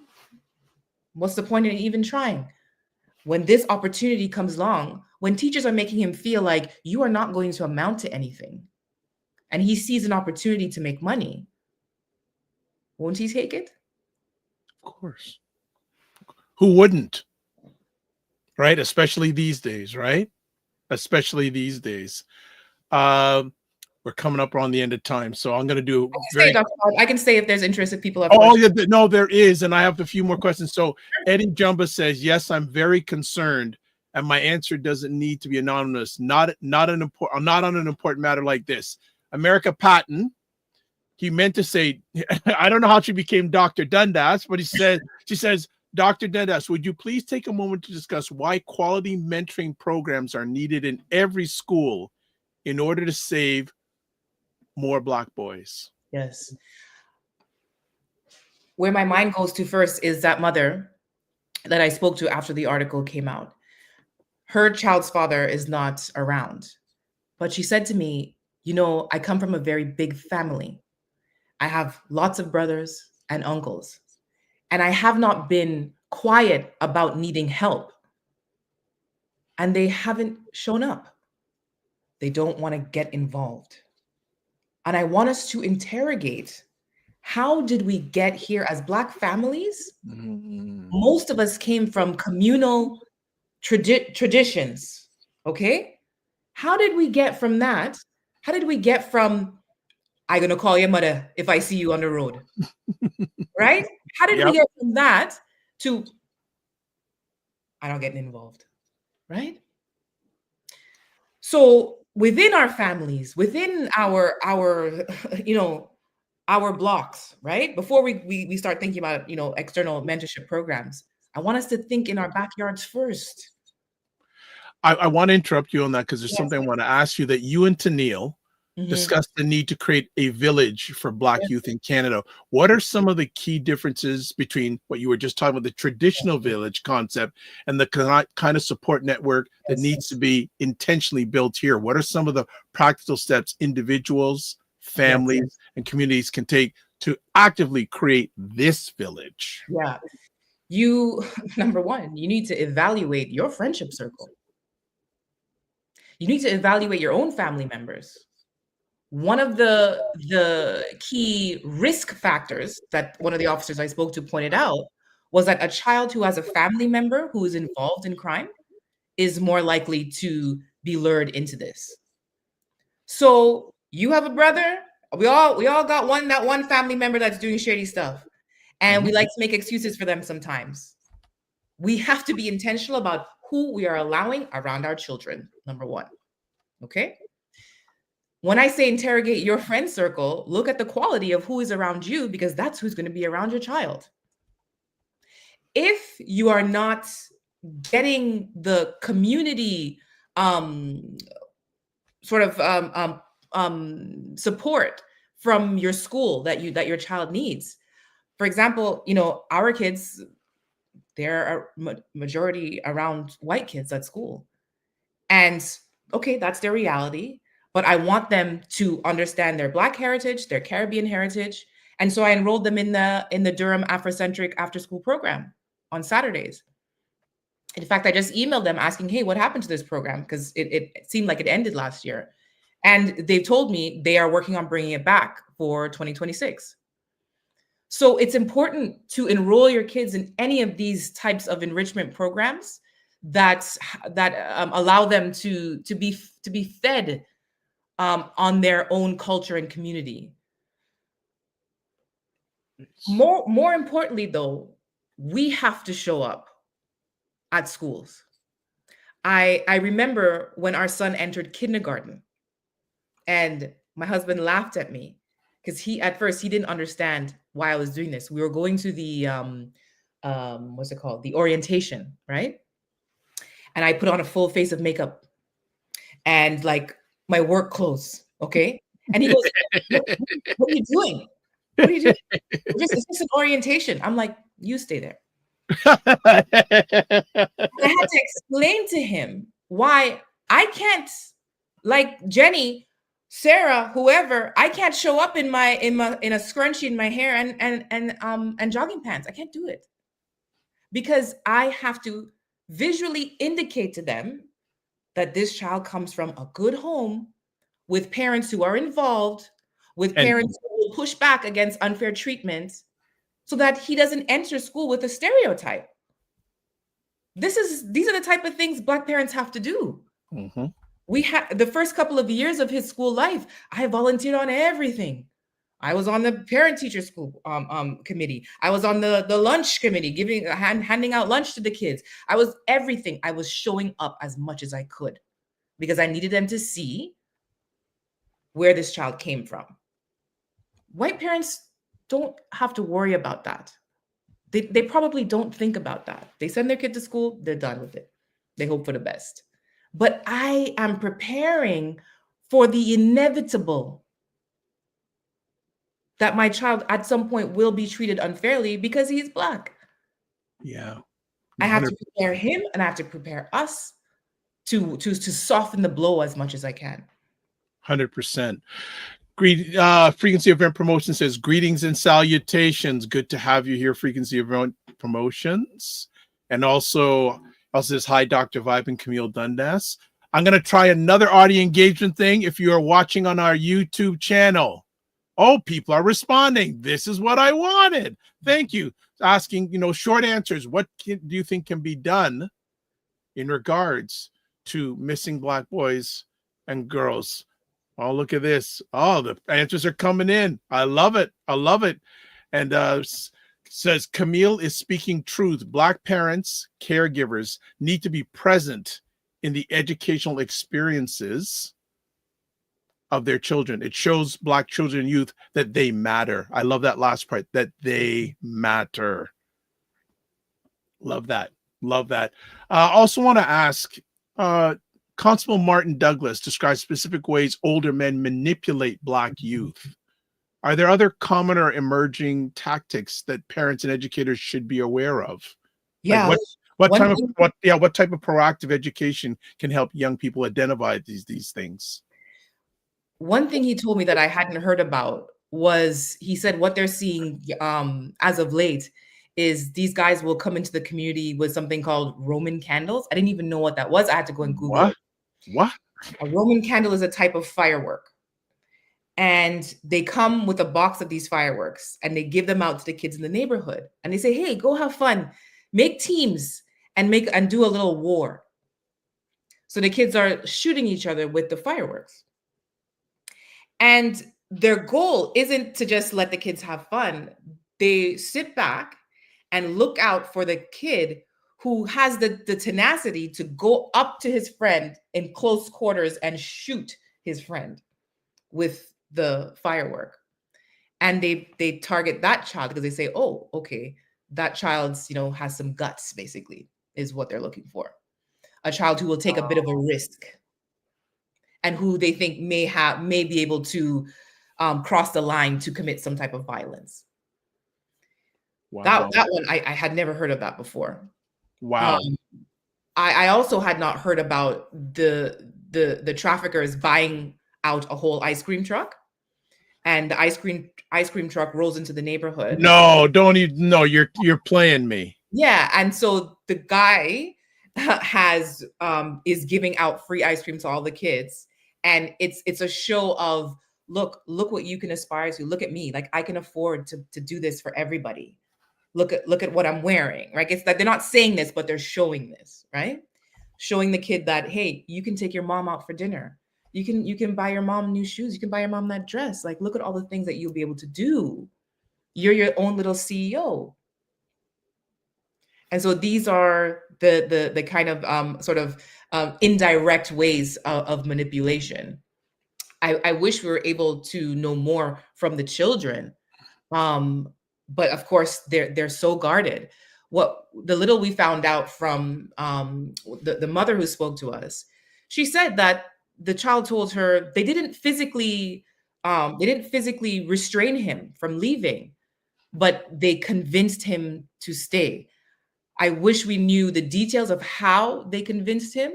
what's the point in even trying? When this opportunity comes along, when teachers are making him feel like you are not going to amount to anything, and he sees an opportunity to make money, won't he take it? Of course. Who wouldn't? Right? Especially these days, right? Especially these days. We're coming up on the end of time, so I'm going to do I can say if there's interest, if people have questions. Yeah, no, there is, and I have a few more questions. So Eddie Jumba says, yes, I'm very concerned, and my answer doesn't need to be anonymous. Not on an important matter like this. America Patton, he meant to say, I don't know how she became Dr. Dundas, but she says, Dr. Dundas, would you please take a moment to discuss why quality mentoring programs are needed in every school in order to save more Black boys? Yes. Where my mind goes to first is that mother that I spoke to after the article came out. Her child's father is not around, but she said to me, I come from a very big family. I have lots of brothers and uncles, and I have not been quiet about needing help. And they haven't shown up. They don't want to get involved. And I want us to interrogate, how did we get here as Black families? Mm-hmm. Most of us came from communal traditions, okay? How did we get from that? How did we get from, I'm gonna call your mother if I see you on the road, right? How did we get from that to, I don't get involved, right? So within our families, within our blocks, right? Before we start thinking about, external mentorship programs, I want us to think in our backyards first. I want to interrupt you on that because there's something I want to ask you that you and Tennille discussed the need to create a village for Black youth in Canada. What are some of the key differences between what you were just talking about, the traditional village concept, and the kind of support network that needs to be intentionally built here? What are some of the practical steps individuals, families, and communities can take to actively create this village? Yeah. Number one, you need to evaluate your friendship circle. You need to evaluate your own family members. One of the key risk factors that one of the officers I spoke to pointed out was that a child who has a family member who is involved in crime is more likely to be lured into this. So you have a brother, we all got one family member that's doing shady stuff, and we like to make excuses for them sometimes. We have to be intentional about who we are allowing around our children, number one. Okay? When I say interrogate your friend circle, look at the quality of who is around you, because that's who's going to be around your child. If you are not getting the community support from your school that your child needs, for example, our kids, there are majority around white kids at school, and okay, that's their reality. But I want them to understand their Black heritage, their Caribbean heritage. And so I enrolled them in the Durham Afrocentric after-school program on Saturdays. In fact, I just emailed them asking, hey, what happened to this program? Because it seemed like it ended last year. And they told me they are working on bringing it back for 2026. So it's important to enroll your kids in any of these types of enrichment programs that allow them to be fed on their own culture and community. More importantly, though, we have to show up at schools. I remember when our son entered kindergarten, and my husband laughed at me because at first he didn't understand why I was doing this. We were going to the what's it called? The orientation, right? And I put on a full face of makeup and like my work clothes, okay? And he goes, what are you doing? What are you doing? It's just an orientation. I'm like, you stay there. I had to explain to him why I can't, like Jenny, Sarah, whoever, I can't show up in a scrunchie in my hair and jogging pants. I can't do it because I have to visually indicate to them that this child comes from a good home with parents who are involved, with parents who will push back against unfair treatment, so that he doesn't enter school with a stereotype. These are the type of things Black parents have to do. Mm-hmm. We had the first couple of years of his school life, I volunteered on everything. I was on the parent-teacher school committee. I was on the lunch committee, handing out lunch to the kids. I was everything. I was showing up as much as I could because I needed them to see where this child came from. White parents don't have to worry about that. They probably don't think about that. They send their kid to school, they're done with it. They hope for the best. But I am preparing for the inevitable that my child at some point will be treated unfairly because he's Black. Yeah. I have to prepare him and I have to prepare us to soften the blow as much as I can. 100%. Frequency Event Promotion says, greetings and salutations. Good to have you here, Frequency Event Promotions. And also says, hi, Dr. Vibe and Camille Dundas. I'm going to try another audio engagement thing. If you are watching on our YouTube channel, people are responding. This is what I wanted. Thank you. Asking, short answers. What do you think can be done in regards to missing Black boys and girls? Oh, look at this. Oh, the answers are coming in. I love it. I love it. And says, Camille is speaking truth. Black parents, caregivers need to be present in the educational experiences of their children. It shows Black children and youth that they matter. I love that last part, that they matter. Love that. Love that. Also want to ask, Constable Martin Douglas describes specific ways older men manipulate Black youth. Are there other common or emerging tactics that parents and educators should be aware of? Yeah. Like what type of proactive education can help young people identify these things? One thing he told me that I hadn't heard about was, he said what they're seeing as of late is these guys will come into the community with something called Roman candles. I didn't even know what that was. I had to go and Google it. What? A Roman candle is a type of firework. And they come with a box of these fireworks and they give them out to the kids in the neighborhood. And they say, hey, go have fun, make teams and do a little war. So the kids are shooting each other with the fireworks. And their goal isn't to just let the kids have fun. They sit back and look out for the kid who has the tenacity to go up to his friend in close quarters and shoot his friend with the firework. And they target that child because they say, oh, okay, that child's, has some guts, basically, is what they're looking for. A child who will take a bit of a risk and who they think may be able to cross the line to commit some type of violence. Wow. That one, I had never heard of that before. Wow. I also had not heard about the traffickers buying out a whole ice cream truck, and the ice cream truck rolls into the neighborhood. No, don't even. No, you're playing me. Yeah, and so the guy is giving out free ice cream to all the kids, and it's a show of look what you can aspire to. Look at me, like I can afford to do this for everybody. Look at what I'm wearing, right? It's that they're not saying this, but they're showing this, right? Showing the kid that, hey, you can take your mom out for dinner. You can buy your mom new shoes. You can buy your mom that dress. Like, look at all the things that you'll be able to do. You're your own little CEO. And so these are the kind of sort of indirect ways of manipulation. I wish we were able to know more from the children. But of course, they're so guarded. What the little we found out from the mother who spoke to us, she said that the child told her they didn't physically restrain him from leaving, but they convinced him to stay. I wish we knew the details of how they convinced him.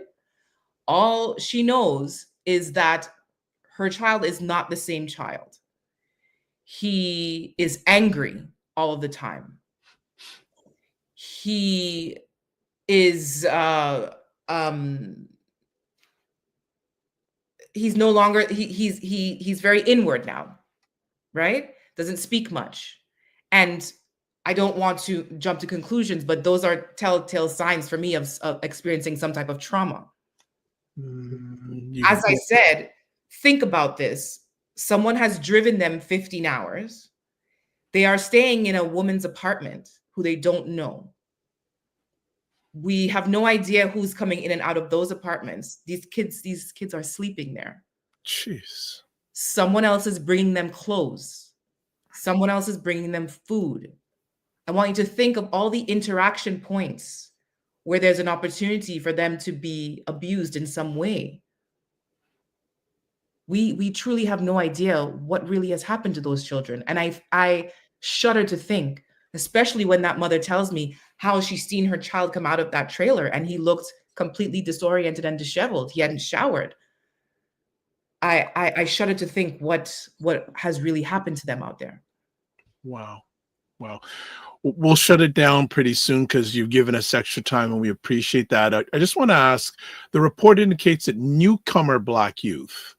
All she knows is that her child is not the same child. He is angry all of the time. He is he's no longer he's very inward now, right? Doesn't speak much. And I don't want to jump to conclusions, but those are telltale signs for me of experiencing some type of trauma. As I said, think about this. Someone has driven them 15 hours. They are staying in a woman's apartment who they don't know. We have no idea who's coming in and out of those apartments. These kids are sleeping there. Jeez. Someone else is bringing them clothes. Someone else is bringing them food. I want you to think of all the interaction points where there's an opportunity for them to be abused in some way. We truly have no idea what really has happened to those children. And I shudder to think, especially when that mother tells me how she's seen her child come out of that trailer and he looked completely disoriented and disheveled. He hadn't showered. I shudder to think what has really happened to them out there. Wow. We'll shut it down pretty soon because you've given us extra time and we appreciate that. I just want to ask, the report indicates that newcomer Black youth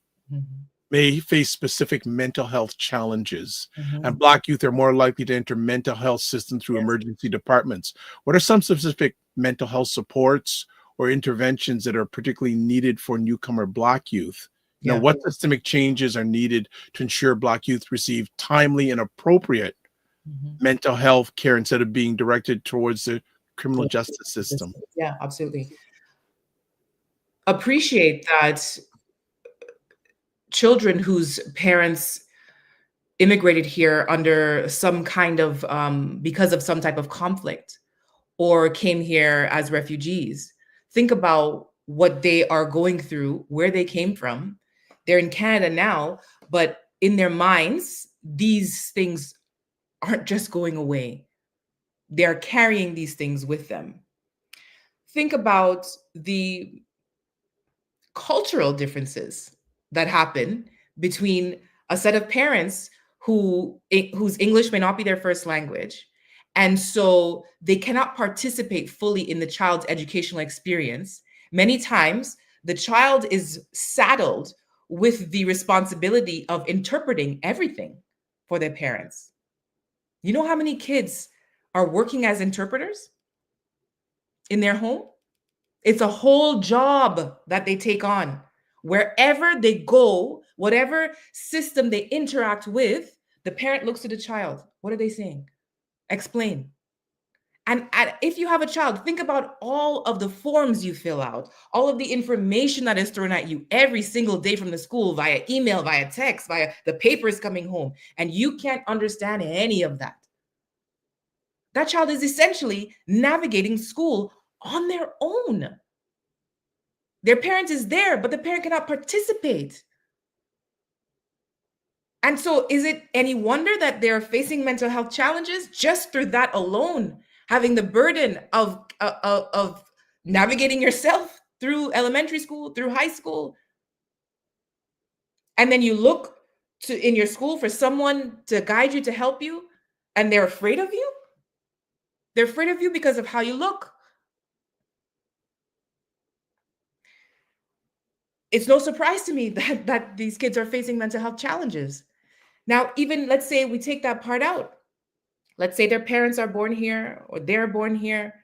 may face specific mental health challenges, and Black youth are more likely to enter mental health systems through emergency departments. What are some specific mental health supports or interventions that are particularly needed for newcomer Black youth? Now, what systemic changes are needed to ensure Black youth receive timely and appropriate mental health care instead of being directed towards the criminal justice system? Yeah, absolutely. Appreciate that children whose parents immigrated here under some kind of, because of some type of conflict, or came here as refugees, think about what they are going through, where they came from. They're in Canada now, but in their minds, these things aren't just going away. They're carrying these things with them. Think about the cultural differences that happen between a set of parents whose English may not be their first language. And so they cannot participate fully in the child's educational experience. Many times the child is saddled with the responsibility of interpreting everything for their parents. You know how many kids are working as interpreters in their home? It's a whole job that they take on. Wherever they go, whatever system they interact with, the parent looks to the child. What are they saying? Explain. And if you have a child, think about all of the forms you fill out, all of the information that is thrown at you every single day from the school, via email, via text, via the papers coming home, and you can't understand any of that. That child is essentially navigating school on their own. Their parent is there, but the parent cannot participate. And so is it any wonder that they're facing mental health challenges just through that alone, having the burden of navigating yourself through elementary school, through high school? And then you look in your school for someone to guide you, to help you, and they're afraid of you? They're afraid of you because of how you look. It's no surprise to me that these kids are facing mental health challenges. Now, even let's say we take that part out. Let's say their parents are born here or they're born here.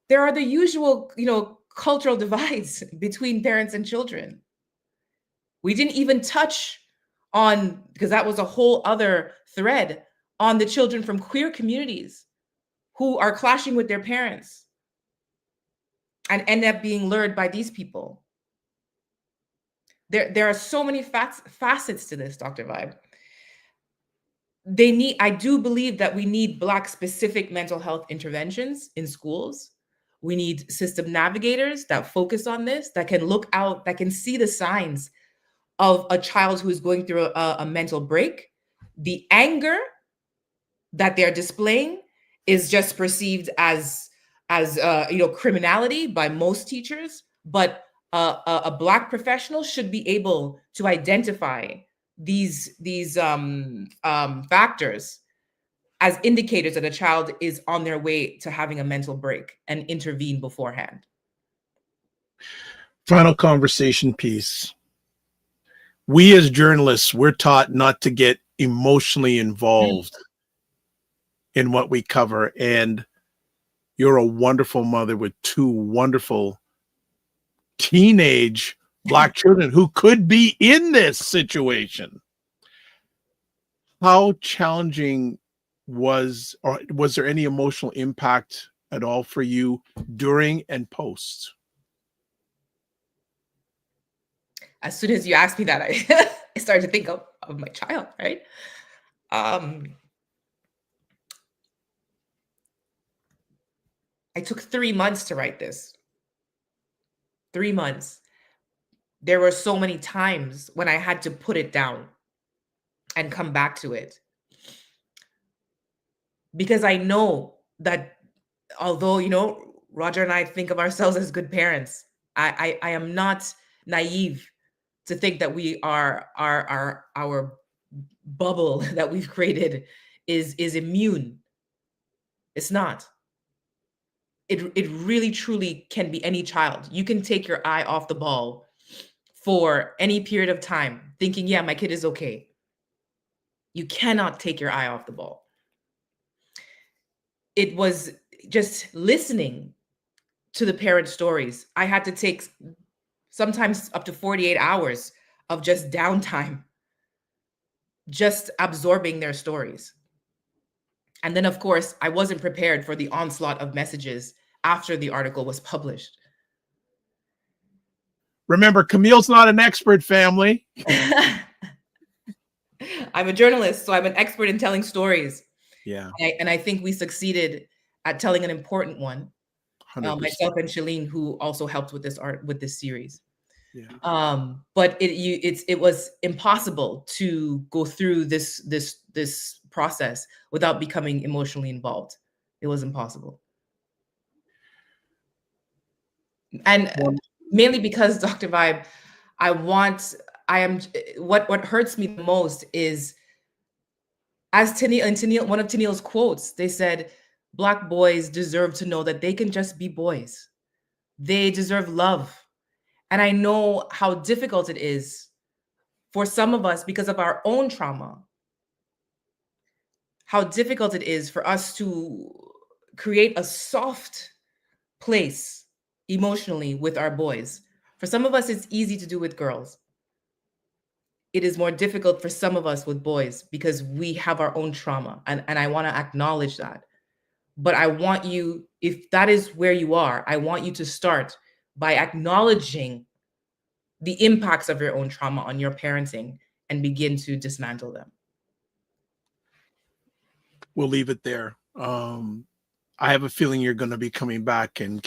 There are the usual, cultural divides between parents and children. We didn't even touch on, because that was a whole other thread, on the children from queer communities who are clashing with their parents and end up being lured by these people. There are so many facets to this, Dr. Vibe. I do believe that we need Black specific mental health interventions in schools. We need system navigators that focus on this, that can look out, that can see the signs of a child who is going through a mental break. The anger that they're displaying is just perceived as criminality by most teachers, but a Black professional should be able to identify these factors as indicators that a child is on their way to having a mental break and intervene beforehand. Final conversation piece. We as journalists, we're taught not to get emotionally involved in what we cover. And you're a wonderful mother with two wonderful teenage Black children who could be in this situation. How challenging was there any emotional impact at all for you during and post? As soon as you asked me that, I started to think of my child, right? I took 3 months to write this. 3 months. There were so many times when I had to put it down and come back to it. Because I know that although, Roger and I think of ourselves as good parents, I am not naive to think that our bubble that we've created is immune. It's not. It really truly can be any child. You can take your eye off the ball for any period of time thinking, yeah, my kid is okay. You cannot take your eye off the ball. It was just listening to the parent stories. I had to take sometimes up to 48 hours of just downtime, just absorbing their stories. And then, of course, I wasn't prepared for the onslaught of messages after the article was published. Remember, Camille's not an expert, family. I'm a journalist, so I'm an expert in telling stories. Yeah. And I think we succeeded at telling an important one. 100%. Myself and Shalene, who also helped with this series. Yeah. But it was impossible to go through this process without becoming emotionally involved. It was impossible. And mainly because, Dr. Vibe, what hurts me the most is, as one of Tennille's quotes, they said, Black boys deserve to know that they can just be boys. They deserve love. And I know how difficult it is for some of us because of our own trauma, how difficult it is for us to create a soft place emotionally with our boys. For some of us, it's easy to do with girls. It is more difficult for some of us with boys because we have our own trauma. And I want to acknowledge that. But I want you, if that is where you are, I want you to start by acknowledging the impacts of your own trauma on your parenting and begin to dismantle them. We'll leave it there. I have a feeling you're going to be coming back and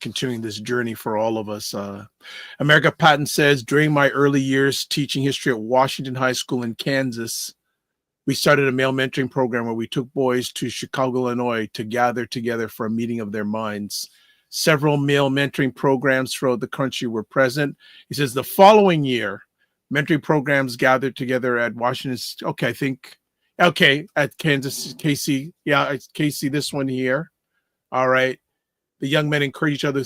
continuing this journey for all of us. America Patton says, during my early years teaching history at Washington High School in Kansas, we started a male mentoring program where we took boys to Chicago, Illinois to gather together for a meeting of their minds. Several male mentoring programs throughout the country were present. He says the following year, mentoring programs gathered together at Washington. Okay, at Kansas, KC. Yeah, it's KC, this one here. All right. The young men encourage each other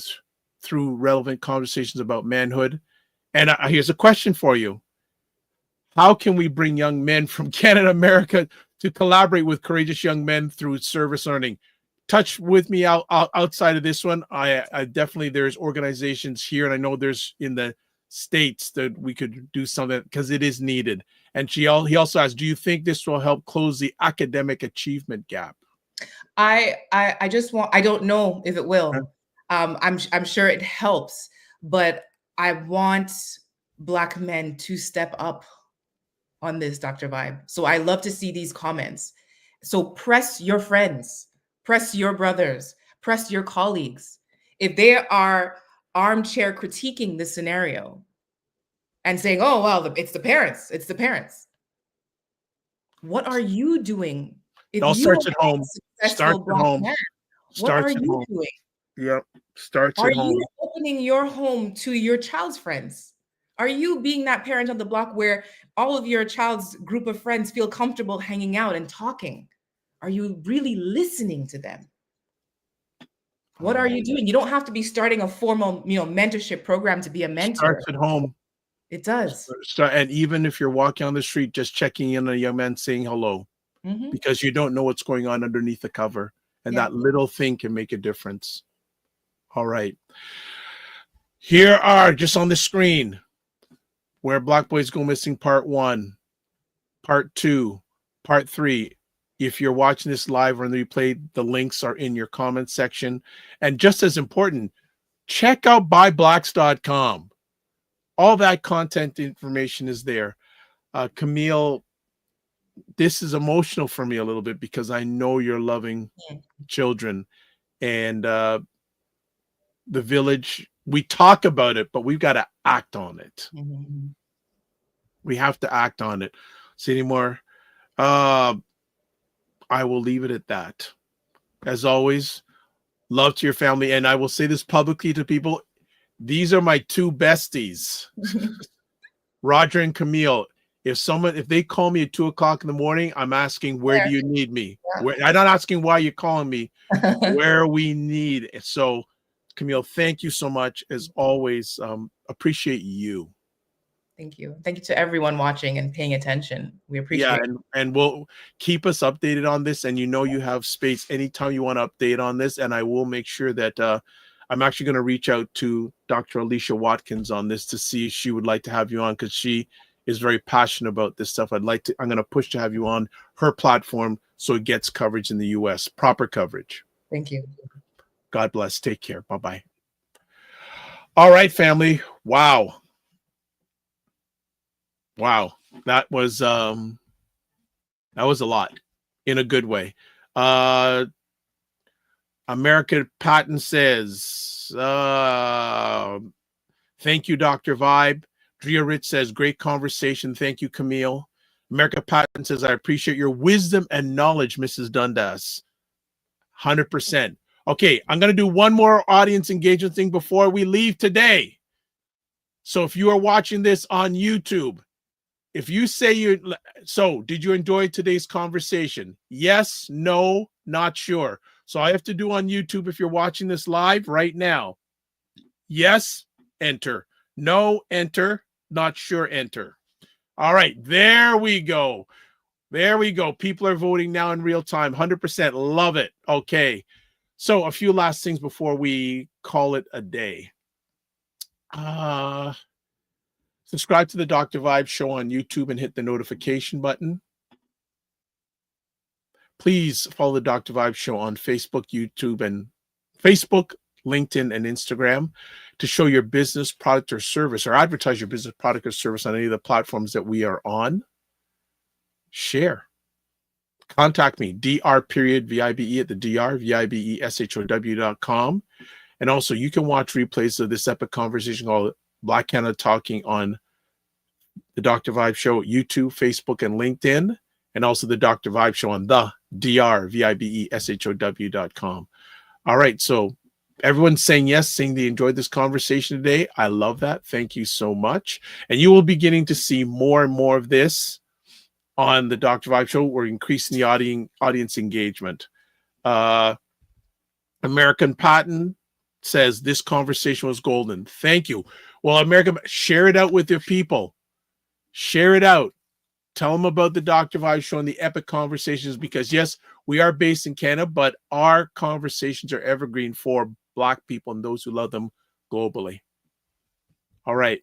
through relevant conversations about manhood. And here's a question for you. How can we bring young men from Canada, America to collaborate with courageous young men through service learning? Touch with me outside of this one. I definitely, there's organizations here, and I know there's in the States that we could do something because it is needed. And he also asked, do you think this will help close the academic achievement gap? I don't know if it will. I'm sure it helps, but I want Black men to step up on this, Dr. Vibe. So I love to see these comments. So press your friends, press your brothers, press your colleagues. If they are armchair critiquing this scenario and saying, oh, well, it's the parents. What are you doing? It all starts at home. Starts at home. What are you doing? Yep. Starts at home. Are you opening your home to your child's friends? Are you being that parent on the block where all of your child's group of friends feel comfortable hanging out and talking? Are you really listening to them? What are you doing? You don't have to be starting a formal, mentorship program to be a mentor. Starts at home. It does. And even if you're walking on the street, just checking in on a young man, saying hello, because you don't know what's going on underneath the cover. And that little thing can make a difference. All right. Here are, just on the screen, Where Black Boys Go Missing Part 1, Part 2, Part 3. If you're watching this live or in the replay, the links are in your comment section. And just as important, check out ByBlacks.com. All that content information is there. Camille, this is emotional for me a little bit because I know you're loving children. And the village, we talk about it, but we've got to act on it. We have to act on it. See any more? I will leave it at that. As always, love to your family. And I will say this publicly to people. These are my two besties, Roger and Camille. If they call me at 2 o'clock in the morning, I'm asking, where do you need me? I'm not asking why you're calling me, where we need. So, Camille, thank you so much. As always, appreciate you. Thank you. Thank you to everyone watching and paying attention. We appreciate it. And we'll keep us updated on this. And you have space anytime you want to update on this. And I will make sure that I'm actually going to reach out to Dr. Alicia Watkins on this to see if she would like to have you on, because she is very passionate about this stuff. I'm going to push to have you on her platform so it gets coverage in the US, proper coverage. Thank you. God bless. Take care. Bye-bye. All right, family. Wow. That was a lot in a good way. America Patton says, thank you, Dr. Vibe. Drea Rich says, great conversation. Thank you, Camille. America Patton says, I appreciate your wisdom and knowledge, Mrs. Dundas. 100%. Okay, I'm going to do one more audience engagement thing before we leave today. So if you are watching this on YouTube, if you say did you enjoy today's conversation? Yes, no, not sure. So I have to do on YouTube, if you're watching this live right now, yes, enter. No, enter. Not sure, enter. All right, there we go. There we go. People are voting now in real time. 100%. Love it. Okay. So a few last things before we call it a day. Subscribe to the Dr. Vibe Show on YouTube and hit the notification button. Please follow the Dr. Vibe Show on Facebook, YouTube, and Facebook, LinkedIn, and Instagram to show your business, product, or service, or advertise your business, product, or service on any of the platforms that we are on. Share. Contact me, dr.vibe at the dr.vibeshow.com. And also, you can watch replays of this epic conversation called Black Canada Talking on the Dr. Vibe Show, YouTube, Facebook, and LinkedIn, and also the Dr. Vibe Show on the dr.vibeshow.com. All right, so everyone's saying yes, saying they enjoyed this conversation today. I love that. Thank you so much. And you will be getting to see more and more of this on the Dr. Vibe Show. We're increasing the audience engagement. American Patton says this conversation was golden. Thank you. Well, American, share it out with your people. Share it out. Tell them about the Dr. Vibe Show and the epic conversations, because yes, we are based in Canada, but our conversations are evergreen for Black people and those who love them globally. All right.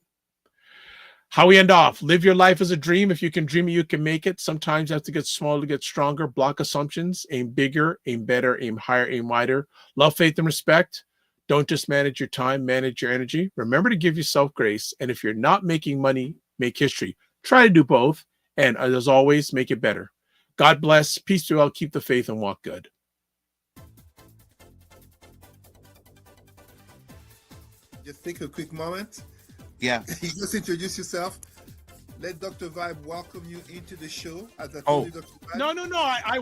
How we end off. Live your life as a dream. If you can dream it, you can make it. Sometimes you have to get smaller to get stronger. Block assumptions. Aim bigger, aim better, aim higher, aim wider. Love, faith, and respect. Don't just manage your time, manage your energy. Remember to give yourself grace. And if you're not making money, make history. Try to do both. And as always, make it better. God bless. Peace to all. Keep the faith and walk good. Just take a quick moment. Yeah. You just introduce yourself. Let Dr. Vibe welcome you into the show. As I told you, Dr. Vibe. No. I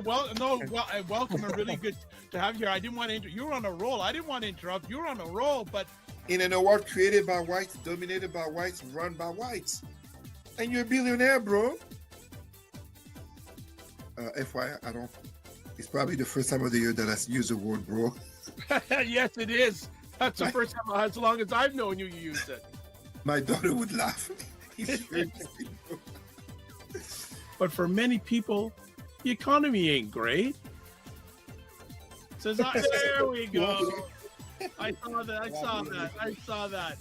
welcome. I'm really good to have you here. I didn't want to. You were on a roll. I didn't want to interrupt. You were on a roll, but in an award created by whites, dominated by whites, run by whites, and you're a billionaire, bro. FYI, I don't. It's probably the first time of the year that I use the word bro. Yes, it is. That's the first time, as long as I've known you, you used it. My daughter would laugh. But for many people, the economy ain't great. Says, there we go. I saw that.